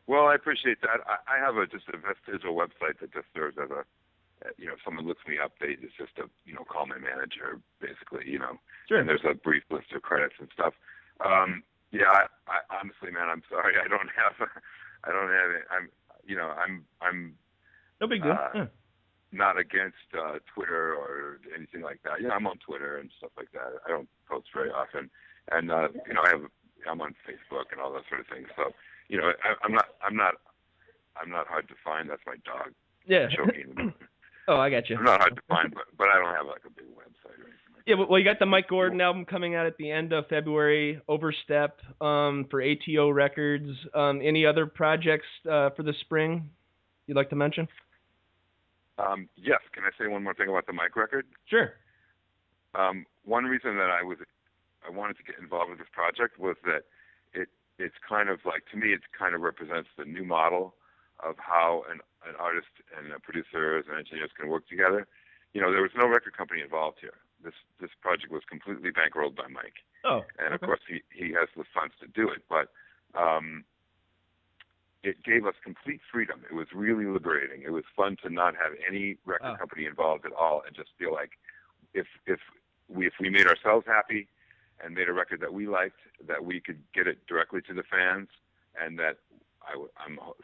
Well, I appreciate that. I have just a vestigial website that just serves as a, if someone looks me up, it's just to, call my manager, basically, Sure. And there's a brief list of credits and stuff. I honestly, man, I'm sorry. I don't have it. I'm no big deal. Not against Twitter or anything like that. I'm on Twitter and stuff like that. I don't post very often. And, I'm on Facebook and all that sort of thing. So, I'm not hard to find. That's my dog. Yeah. Choking. Oh, I got you. I'm not hard to find, but I don't have a big website or anything like that. Well, you got the Mike Gordon album coming out at the end of February, Overstep, for ATO Records. Any other projects for the spring you'd like to mention? Yes. Can I say one more thing about the Mike record? Sure. One reason that I wanted to get involved with this project was that it's kind of like, to me, it kind of represents the new model of how an artist and a producers and engineers can work together. There was no record company involved here. This project was completely bankrolled by Mike. Oh. And of course he has the funds to do it, but it gave us complete freedom. It was really liberating. It was fun to not have any record company involved at all and just feel like if we made ourselves happy and made a record that we liked, that we could get it directly to the fans, and that I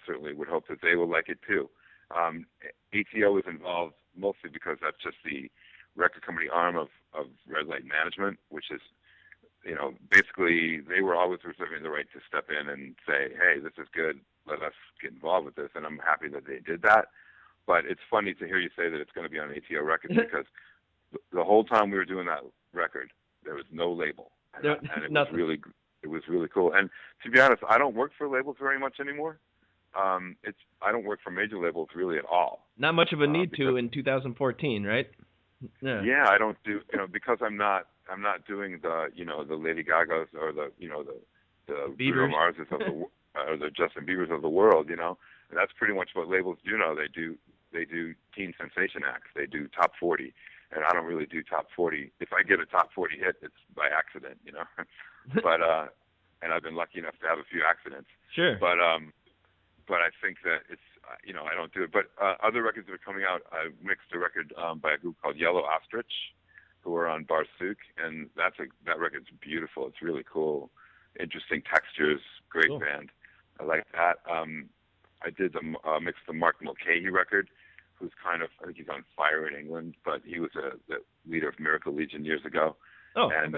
certainly would hope that they will like it too. ATO is involved mostly because that's just the record company arm of Red Light Management, which is, basically they were always reserving the right to step in and say, hey, this is good, let us get involved with this, and I'm happy that they did that. But it's funny to hear you say that it's going to be on ATO Records because the whole time we were doing that record, there was no label, and it was really cool. And to be honest, I don't work for labels very much anymore. I don't work for major labels really at all. Not much of a need to in 2014, right? Yeah, I don't do, because I'm not doing the, the Lady Gagas or the Bruno Marses of the or the Justin Biebers of the world, And that's pretty much what labels do now. They do teen sensation acts. They do top 40, and I don't really do top 40. If I get a top 40 hit, it's by accident, But and I've been lucky enough to have a few accidents. Sure. But I think that it's I don't do it. But other records that are coming out, I mixed a record by a group called Yellow Ostrich, who are on Barsuk, and that record's beautiful. It's really cool, interesting textures, great band. I like that. I did mix the Mark Mulcahy record, who's I think he's on fire in England, but he was the leader of Miracle Legion years ago. Oh. And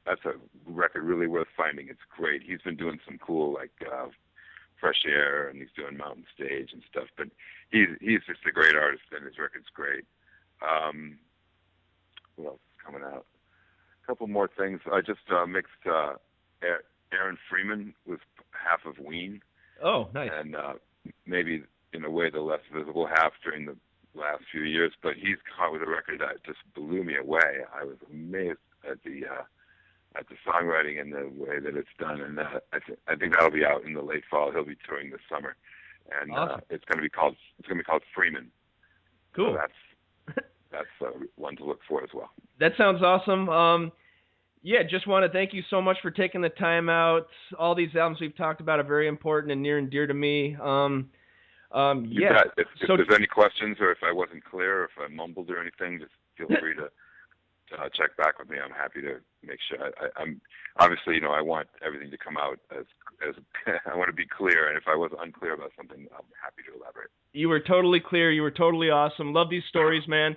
that's a record really worth finding. It's great. He's been doing some cool Fresh Air, and he's doing Mountain Stage and stuff. But he's just a great artist, and his record's great. What else is coming out? A couple more things. I just mixed Aaron Freeman with half of Ween. Oh, nice. And maybe in a way the less visible half during the last few years. But he's caught with a record that just blew me away. I was amazed at the songwriting and the way that it's done, and I think that'll be out in the late fall. He'll be touring this summer, and awesome. it's going to be called Freeman. Cool. So that's one to look for as well. That sounds awesome. Yeah, just want to thank you so much for taking the time out. All these albums we've talked about are very important and near and dear to me. Yeah. If there's any questions, or if I wasn't clear, or if I mumbled or anything, just feel free to check back with me. I'm happy to make sure. I'm obviously, I want everything to come out as I want to be clear, and if I was unclear about something, I'm happy to elaborate. You were totally clear. You were totally awesome. Love these stories, man.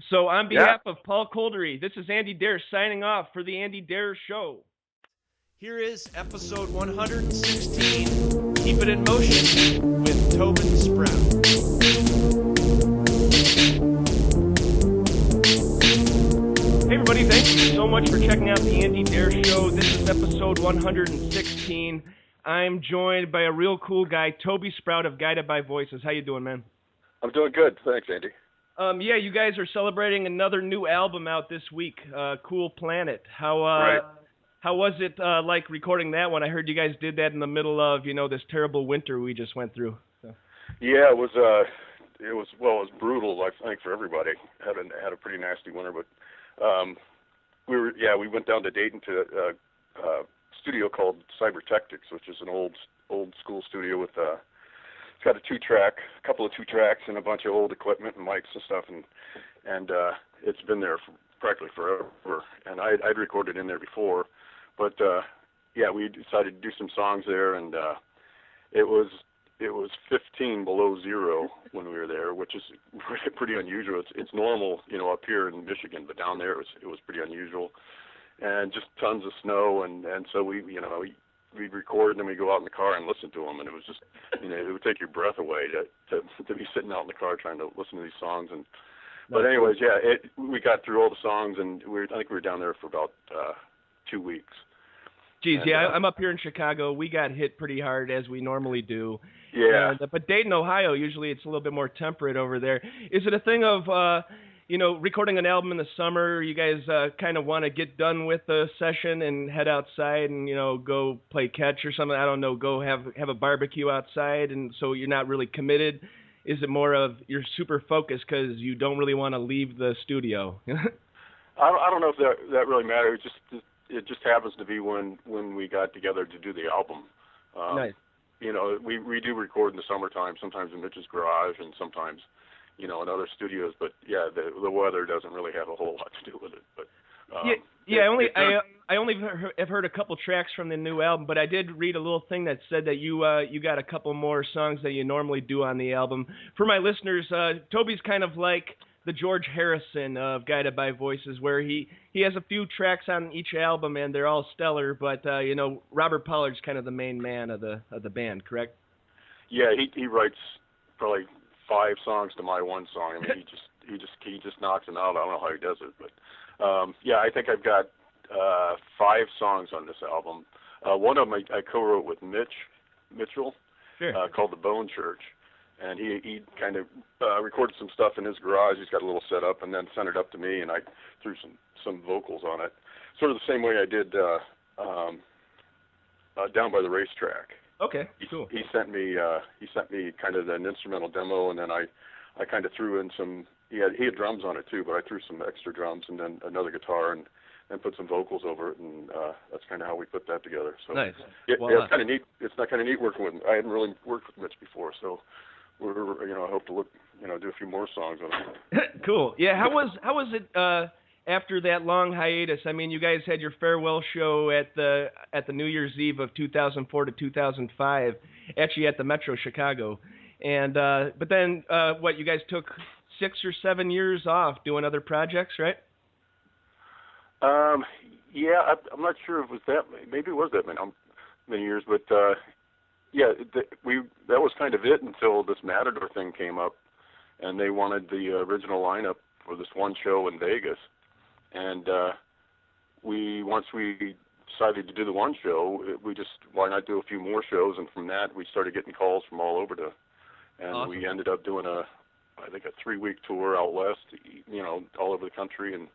So on behalf of Paul Kolderie, this is Andy Dare signing off for the Andy Dare Show. Here is episode 116, Keep It in Motion, with Tobin Sprout. Hey everybody, thank you so much for checking out the Andy Dare Show. This is episode 116. I'm joined by a real cool guy, Toby Sprout of Guided by Voices. How you doing, man? I'm doing good. Thanks, Andy. Yeah, you guys are celebrating another new album out this week, Cool Planet. How was it like recording that one? I heard you guys did that in the middle of, this terrible winter we just went through. So. Yeah, it was brutal, I think, for everybody. Had a pretty nasty winter, but we went down to Dayton to a studio called Cybertectics, which is an old school studio with it's got a couple of two tracks and a bunch of old equipment and mics and stuff, and it's been there for practically forever. And I'd recorded in there before, but we decided to do some songs there, and it was 15 below zero when we were there, which is pretty unusual. It's normal, up here in Michigan, but down there it was pretty unusual, and just tons of snow, and so we'd record and then we'd go out in the car and listen to them, and it was just, it would take your breath away to be sitting out in the car trying to listen to these songs. But anyways, we got through all the songs, and I think we were down there for about 2 weeks. Geez, I'm up here in Chicago. We got hit pretty hard, as we normally do. Yeah. But Dayton, Ohio, usually it's a little bit more temperate over there. Is it a thing of, recording an album in the summer, you guys kind of want to get done with the session and head outside and, go play catch or something? I don't know, go have a barbecue outside, and so you're not really committed? Is it more of you're super focused because you don't really want to leave the studio? I don't know if that really matters. It just happens to be when we got together to do the album. Nice. We do record in the summertime, sometimes in Mitch's garage and sometimes, in other studios. But the weather doesn't really have a whole lot to do with it. But only have heard a couple tracks from the new album, but I did read a little thing that said that you got a couple more songs that you normally do on the album. For my listeners, Toby's kind of like the George Harrison of Guided by Voices, where he has a few tracks on each album and they're all stellar, but Robert Pollard's kind of the main man of the band, correct? Yeah, he writes probably 5 songs to my one song. I mean, he just knocks them out. I don't know how he does it, but yeah, I think I've got 5 songs on this album. One of them I co-wrote with Mitch Mitchell, sure. Called The Bone Church. And he kind of recorded some stuff in his garage. He's got a little setup, and then sent it up to me, and I threw some vocals on it, sort of the same way I did Down by the Racetrack. Okay, cool. He sent me kind of an instrumental demo, and then I kind of threw in some. He had drums on it too, but I threw some extra drums and then another guitar and put some vocals over it, and that's kind of how we put that together. So nice. Yeah, it's kind of neat. It's not kind of neat working with him. I hadn't really worked with Mitch before, so. I hope to do a few more songs on it. Cool. Yeah. How was it after that long hiatus? I mean, you guys had your farewell show at the New Year's Eve of 2004 to 2005, actually at the Metro Chicago, and but then you guys took 6 or 7 years off doing other projects, right? Yeah, I'm not sure if it was that. Maybe it was that many years, but. Yeah, that was kind of it until this Matador thing came up, and they wanted the original lineup for this one show in Vegas, and once we decided to do the one show, why not do a few more shows, and from that we started getting calls from all over and awesome. We ended up doing a 3-week tour out west, all over the country, and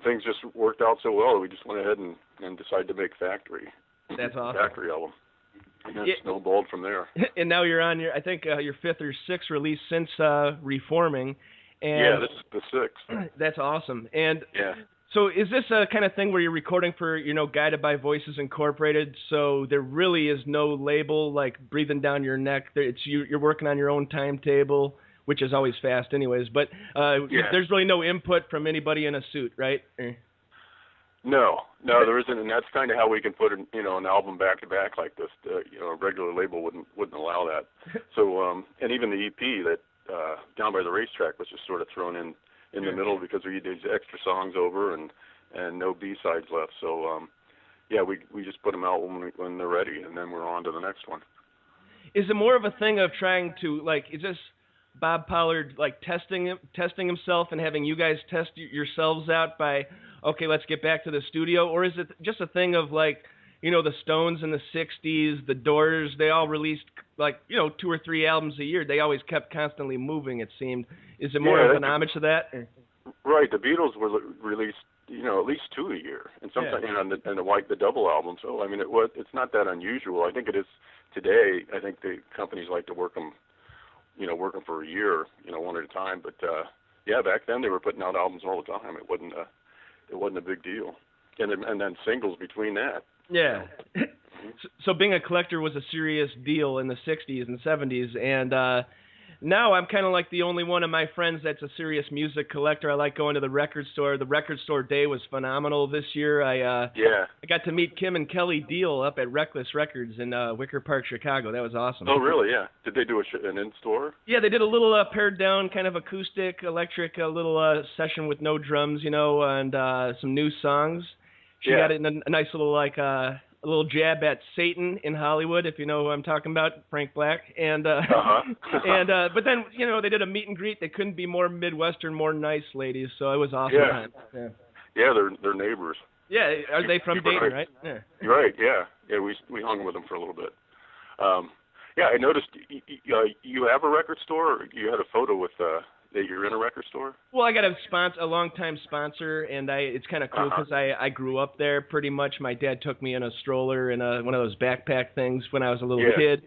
things just worked out so well. We just went ahead and decided to make Factory. That's awesome. Factory album. And then snowballed from there. And now you're on your 5th or 6th release since Reforming. And yeah, this is the 6th. That's awesome. And yeah. So is this a kind of thing where you're recording for, Guided by Voices Incorporated, so there really is no label like breathing down your neck? You're working on your own timetable, which is always fast anyways, but there's really no input from anybody in a suit, right? No, there isn't, and that's kind of how we can put an album back to back like this. A regular label wouldn't allow that. So, and even the EP that Down by the Racetrack was just sort of thrown in the middle because we did extra songs over and no B-sides left. So, we just put them out when they're ready, and then we're on to the next one. Is it more of a thing of trying to is this Bob Pollard testing himself and having you guys test yourselves out by, okay, let's get back to the studio? Or is it just a thing of the Stones in the 60s, the Doors, they all released 2 or 3 albums a year. They always kept constantly moving, it seemed. Is it more of an homage to that? Right. The Beatles were released, at least 2 a year, and sometimes the double album. So I mean, it's not that unusual. I think it is today. I think the companies like to work them for a year, one at a time. But back then they were putting out albums all the time. It wasn't a big deal, and then singles between that. Yeah. So being a collector was a serious deal in the 60s and 70s, and now I'm kind of like the only one of my friends that's a serious music collector. I like going to the record store. The record store day was phenomenal this year. I got to meet Kim and Kelly Deal up at Reckless Records in Wicker Park, Chicago. That was awesome. Oh, really? Yeah. Did they do an in-store? Yeah, they did a little pared down kind of acoustic, electric, a little session with no drums, and some new songs. She got it in a nice little a little jab at Satan in Hollywood, if you know who I'm talking about, Frank Black, and but then they did a meet and greet. They couldn't be more Midwestern, more nice ladies, so it was awesome. Yeah, they're neighbors. Yeah, are they from Dayton, right? Yeah. Right. Yeah. We hung with them for a little bit. I noticed you have a record store. Or you had a photo with that you're in a record store? Well, I got a long-time sponsor, and it's kind of cool because I grew up there pretty much. My dad took me in a stroller and one of those backpack things when I was a little kid.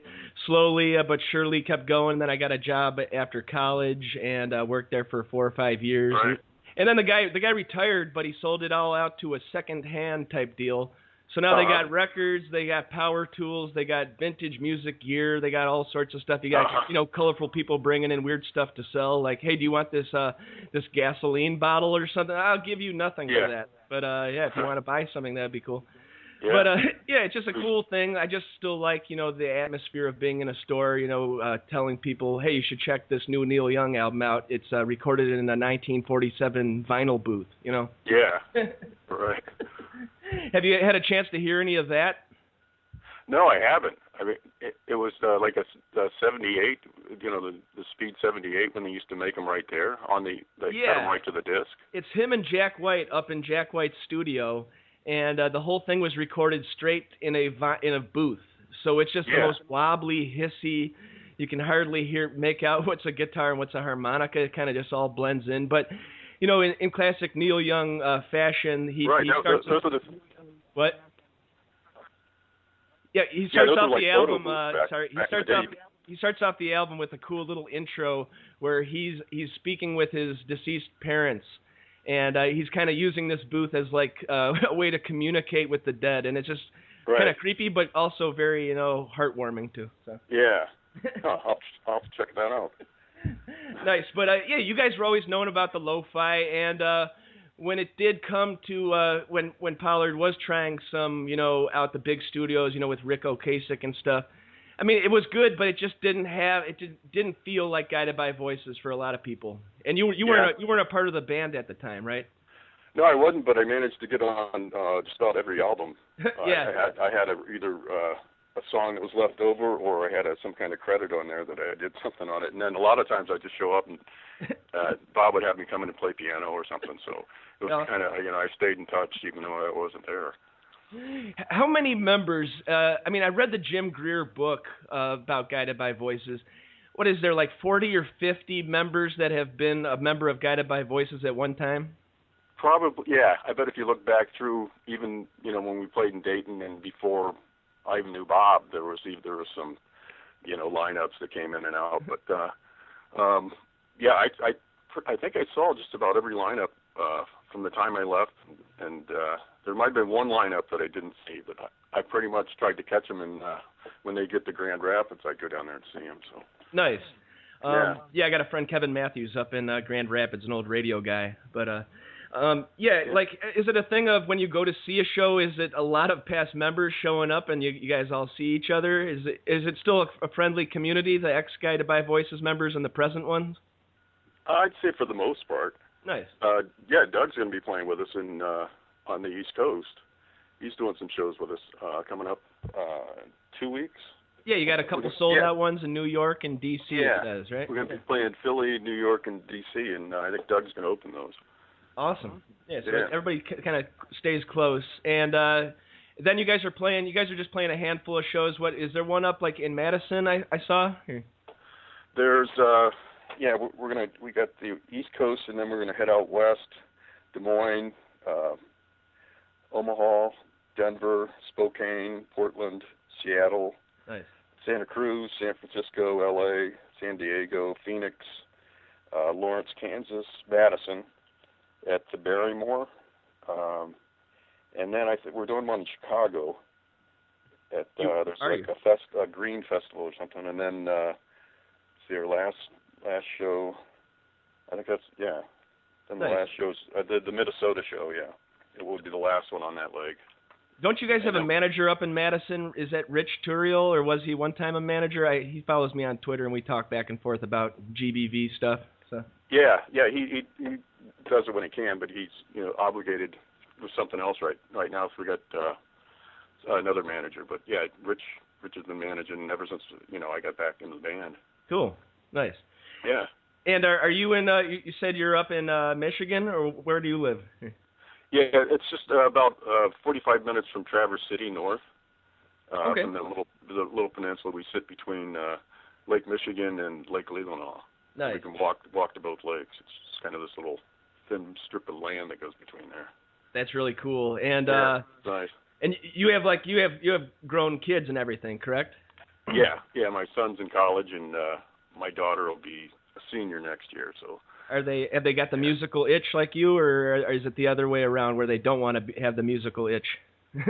Slowly but surely kept going. Then I got a job after college and worked there for 4 or 5 years. Right. And then the guy retired, but he sold it all out to a second-hand type deal. So now they got records, they got power tools, they got vintage music gear, they got all sorts of stuff. You got colorful people bringing in weird stuff to sell. Like, hey, do you want this gasoline bottle or something? I'll give you nothing for that. But if you want to buy something, that'd be cool. Yeah. But it's just a cool thing. I just still like the atmosphere of being in a store. Telling people, hey, you should check this new Neil Young album out. It's recorded in a 1947 vinyl booth. Yeah. Right. Have you had a chance to hear any of that? No, I haven't. I mean, it was like a 78, the Speed 78 when they used to make them right there on they cut them right to the disc. It's him and Jack White up in Jack White's studio, and the whole thing was recorded straight in a booth. So it's just the most wobbly, hissy. You can hardly make out what's a guitar and what's a harmonica. It kind of just all blends in. But in classic Neil Young fashion, he starts. What? Yeah, he starts off the album. He starts off the album with a cool little intro where he's speaking with his deceased parents, and he's kind of using this booth as like a way to communicate with the dead, and it's just kind of creepy, but also very heartwarming too. So. Yeah, I'll have to check that out. Nice, but you guys were always known about the lo-fi, and when it did come to when Pollard was trying some out the big studios with Rick Ocasek and stuff, I mean it was good, but it just didn't feel like Guided by Voices for a lot of people. And you weren't a part of the band at the time, right? No, I wasn't, but I managed to get on just about every album. I had either a song that was left over, or I had some kind of credit on there that I did something on it. And then a lot of times I'd just show up and Bob would have me come in and play piano or something. So it was kind of, I stayed in touch even though I wasn't there. How many members, I read the Jim Greer book about Guided by Voices. What is there, like 40 or 50 members that have been a member of Guided by Voices at one time? Probably, yeah. I bet if you look back through even, when we played in Dayton and before I even knew Bob, there was some, lineups that came in and out. But I think I saw just about every lineup from the time I left, and there might have been one lineup that I didn't see, but I pretty much tried to catch them, and when they get to Grand Rapids, I'd go down there and see them. So nice. I got a friend, Kevin Matthews, up in Grand Rapids, an old radio guy, but. Like, is it a thing of when you go to see a show, is it a lot of past members showing up and you guys all see each other? Is it still a friendly community, the ex-Guided by Voices members and the present ones? I'd say for the most part. Nice. Doug's going to be playing with us on the East Coast. He's doing some shows with us coming up in 2 weeks. Yeah, you got a couple sold-out ones in New York and D.C., it says, right? We're going to be playing Philly, New York, and D.C., and I think Doug's going to open those. Awesome. Yeah, so everybody kind of stays close. And then you guys are just playing a handful of shows. What is there one up like in Madison I saw? Here. There's we got the East Coast, and then we're gonna head out west, Des Moines, Omaha, Denver, Spokane, Portland, Seattle, nice. Santa Cruz, San Francisco, LA, San Diego, Phoenix, Lawrence, Kansas, Madison, at the Barrymore, and then I think we're doing one in Chicago. There's a green festival or something, and then our last show. I think that's Then the last show's the Minnesota show. Yeah, it will be the last one on that leg. Don't you guys have a manager up in Madison? Is that Rich Turiel, or was he one time a manager? He follows me on Twitter, and we talk back and forth about GBV stuff. So. Yeah, he does it when he can, but he's obligated with something else right now. So we got another manager, but yeah, Rich has been managing ever since I got back into the band. Cool, nice. Yeah. And are you in? You said you're up in Michigan, or where do you live? Yeah, it's just about 45 minutes from Traverse City north. Okay. From the little peninsula we sit between Lake Michigan and Lake Leelanau. Nice. We can walk to both lakes. It's just kind of this little thin strip of land that goes between there. That's really cool. And nice. And you have grown kids and everything, correct? Yeah. My son's in college, and my daughter will be a senior next year. So. Have they got the musical itch like you, or is it the other way around where they don't want to have the musical itch?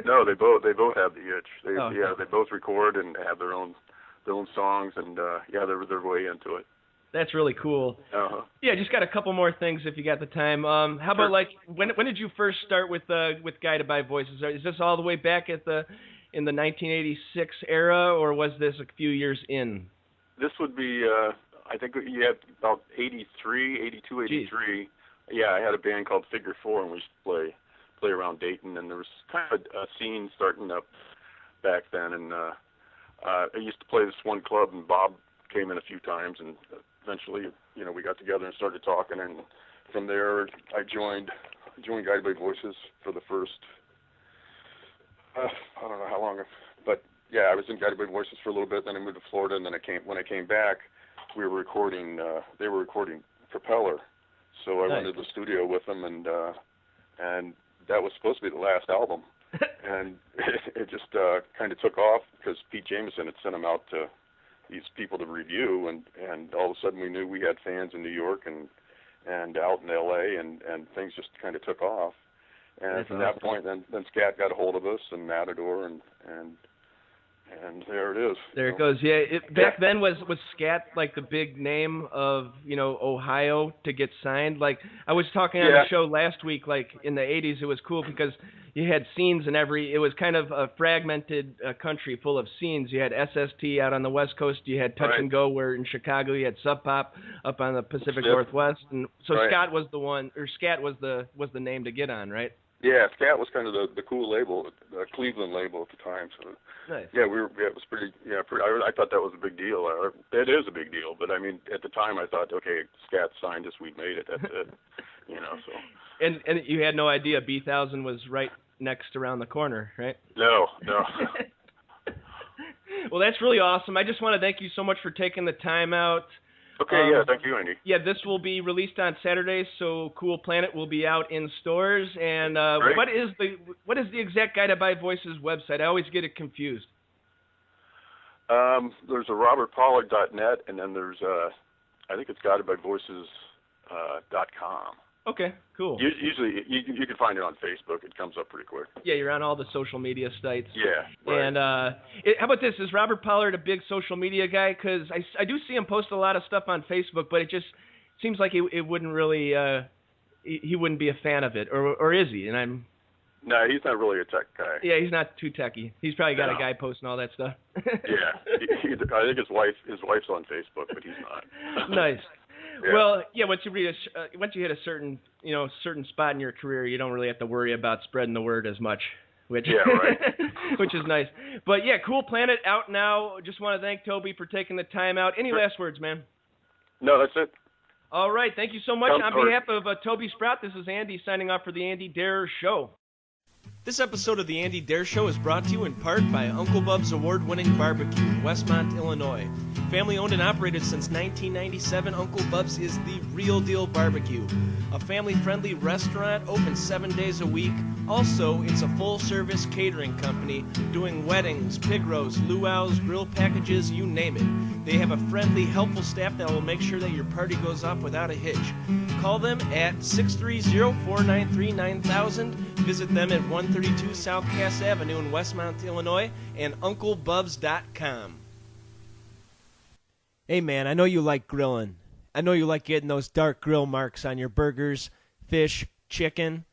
No, they both have the itch. Oh. Yeah, they both record and have their own songs, and they're way into it. That's really cool. Uh-huh. Yeah, just got a couple more things if you got the time. How about like when did you first start with Guided by Voices? Is this all the way back in the 1986 era, or was this a few years in? This would be I think you had about 83, 82, 83. Jeez. Yeah, I had a band called Figure 4, and we used to play around Dayton, and there was kind of a scene starting up back then, and I used to play this one club, and Bob came in a few times, and eventually, we got together and started talking, and from there, I joined Guided by Voices for the first, I don't know how long, but yeah, I was in Guided by Voices for a little bit, then I moved to Florida, and then when I came back, they were recording Propeller, so I went to the studio with them, and that was supposed to be the last album, and it just kind of took off because Pete Jameson had sent them out to these people to review, and all of a sudden we knew we had fans in New York and out in LA, and things just kind of took off. And That's from awesome. that point, then Scat got a hold of us, and Matador, and there it is. There it goes. Yeah, back then was Scat like the big name of Ohio to get signed. Like I was talking on the show last week. Like in the '80s, it was cool because you had scenes in it was kind of a fragmented country full of scenes. You had SST out on the West Coast. You had Touch and Go, where in Chicago you had Sub Pop up on the Pacific Northwest. And so Scat was the name to get on, right? Yeah, Scat was kind of the cool label, the Cleveland label at the time. So nice. Yeah, it was pretty. Yeah, I thought that was a big deal. It is a big deal, but I mean, at the time, I thought, okay, Scat signed us, we made it. That's it. So. And you had no idea B-1000 was right next around the corner, right? No. Well, that's really awesome. I just want to thank you so much for taking the time out. Okay, thank you, Andy. Yeah, this will be released on Saturday, so Cool Planet will be out in stores. And what is the exact Guided by Voices website? I always get it confused. There's a robertpollard.net, and then there's I think it's guidedbyvoices.com. Okay, cool. Usually, you can find it on Facebook. It comes up pretty quick. Yeah, you're on all the social media sites. Yeah. Right. And how about this? Is Robert Pollard a big social media guy? Because I do see him post a lot of stuff on Facebook, but it just seems like it wouldn't really he wouldn't be a fan of it, or is he? And No, he's not really a tech guy. Yeah, he's not too techy. He's probably got a guy posting all that stuff. Yeah, I think his wife's on Facebook, but he's not. Nice. Yeah. Well, yeah. Once you hit a certain spot in your career, you don't really have to worry about spreading the word as much. Which is nice. But yeah, Cool Planet out now. Just want to thank Toby for taking the time out. Any last words, man? No, that's it. All right. Thank you so much. On behalf of Toby Sprout, this is Andy signing off for the Andy Dare Show. This episode of the Andy Dare Show is brought to you in part by Uncle Bub's award-winning barbecue in Westmont, Illinois. Family owned and operated since 1997, Uncle Bub's is the real deal barbecue. A family-friendly restaurant open 7 days a week. Also, it's a full-service catering company doing weddings, pig roasts, luau's, grill packages, you name it. They have a friendly, helpful staff that will make sure that your party goes off without a hitch. Call them at 630-493-9000. Visit them at 132 South Cass Avenue in Westmont, Illinois, and UncleBubs.com. Hey man, I know you like grilling. I know you like getting those dark grill marks on your burgers, fish, chicken.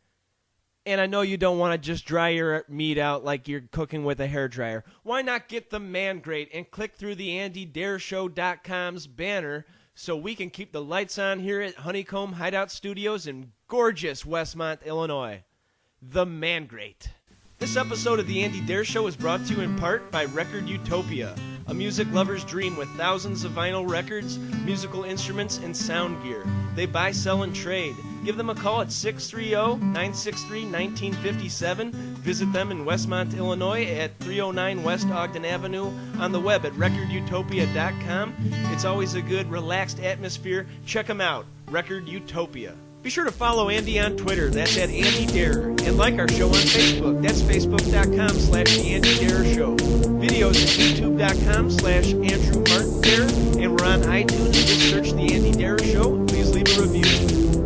And I know you don't want to just dry your meat out like you're cooking with a hairdryer. Why not get the Man Grate and click through the AndyDareShow.com's banner so we can keep the lights on here at Honeycomb Hideout Studios in gorgeous Westmont, Illinois. The Man Grate. This episode of the Andy Dare Show is brought to you in part by Record Utopia, a music lover's dream with thousands of vinyl records, musical instruments, and sound gear. They buy, sell, and trade. Give them a call at 630-963-1957. Visit them in Westmont, Illinois at 309 West Ogden Avenue, on the web at recordutopia.com. It's always a good, relaxed atmosphere. Check them out, Record Utopia. Be sure to follow Andy on Twitter, that's at Andy Dare, and like our show on Facebook, that's facebook.com/The Andy Dare Show. Videos at youtube.com/Andrew Martin Dare, and we're on iTunes, just search The Andy Dare Show, please leave a review.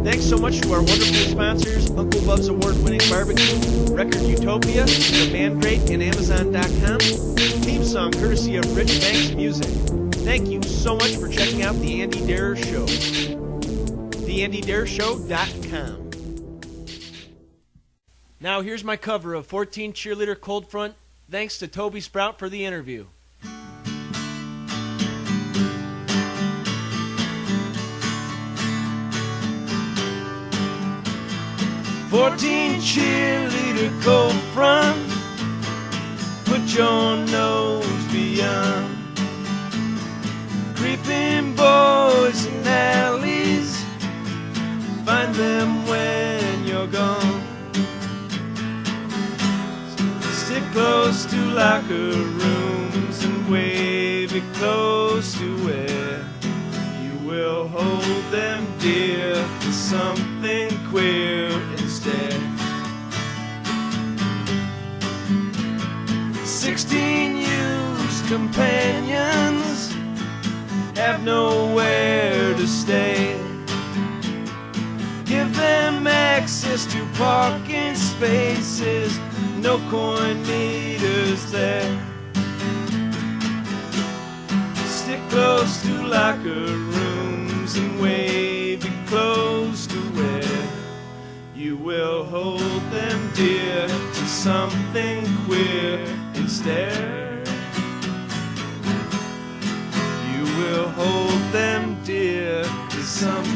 Thanks so much to our wonderful sponsors, Uncle Bub's award-winning barbecue, Record Utopia, The Mandrake, and Amazon.com. Theme song courtesy of Rich Banks Music. Thank you so much for checking out The Andy Dare Show. TheAndyDareShow.com. Now here's my cover of 14 Cheerleader Cold Front. Thanks to Toby Sprout for the interview. "14 cheerleader cold front, put your nose beyond creeping boys in alleys, find them when you're gone. Stick close to locker rooms and wave it close to where you will hold them dear to something queer instead. 16 used companions have nowhere to stay. Give them access to parking spaces, no coin meters there. Stick close to locker rooms and wave it close to where you will hold them dear to something queer instead. You will hold them dear to something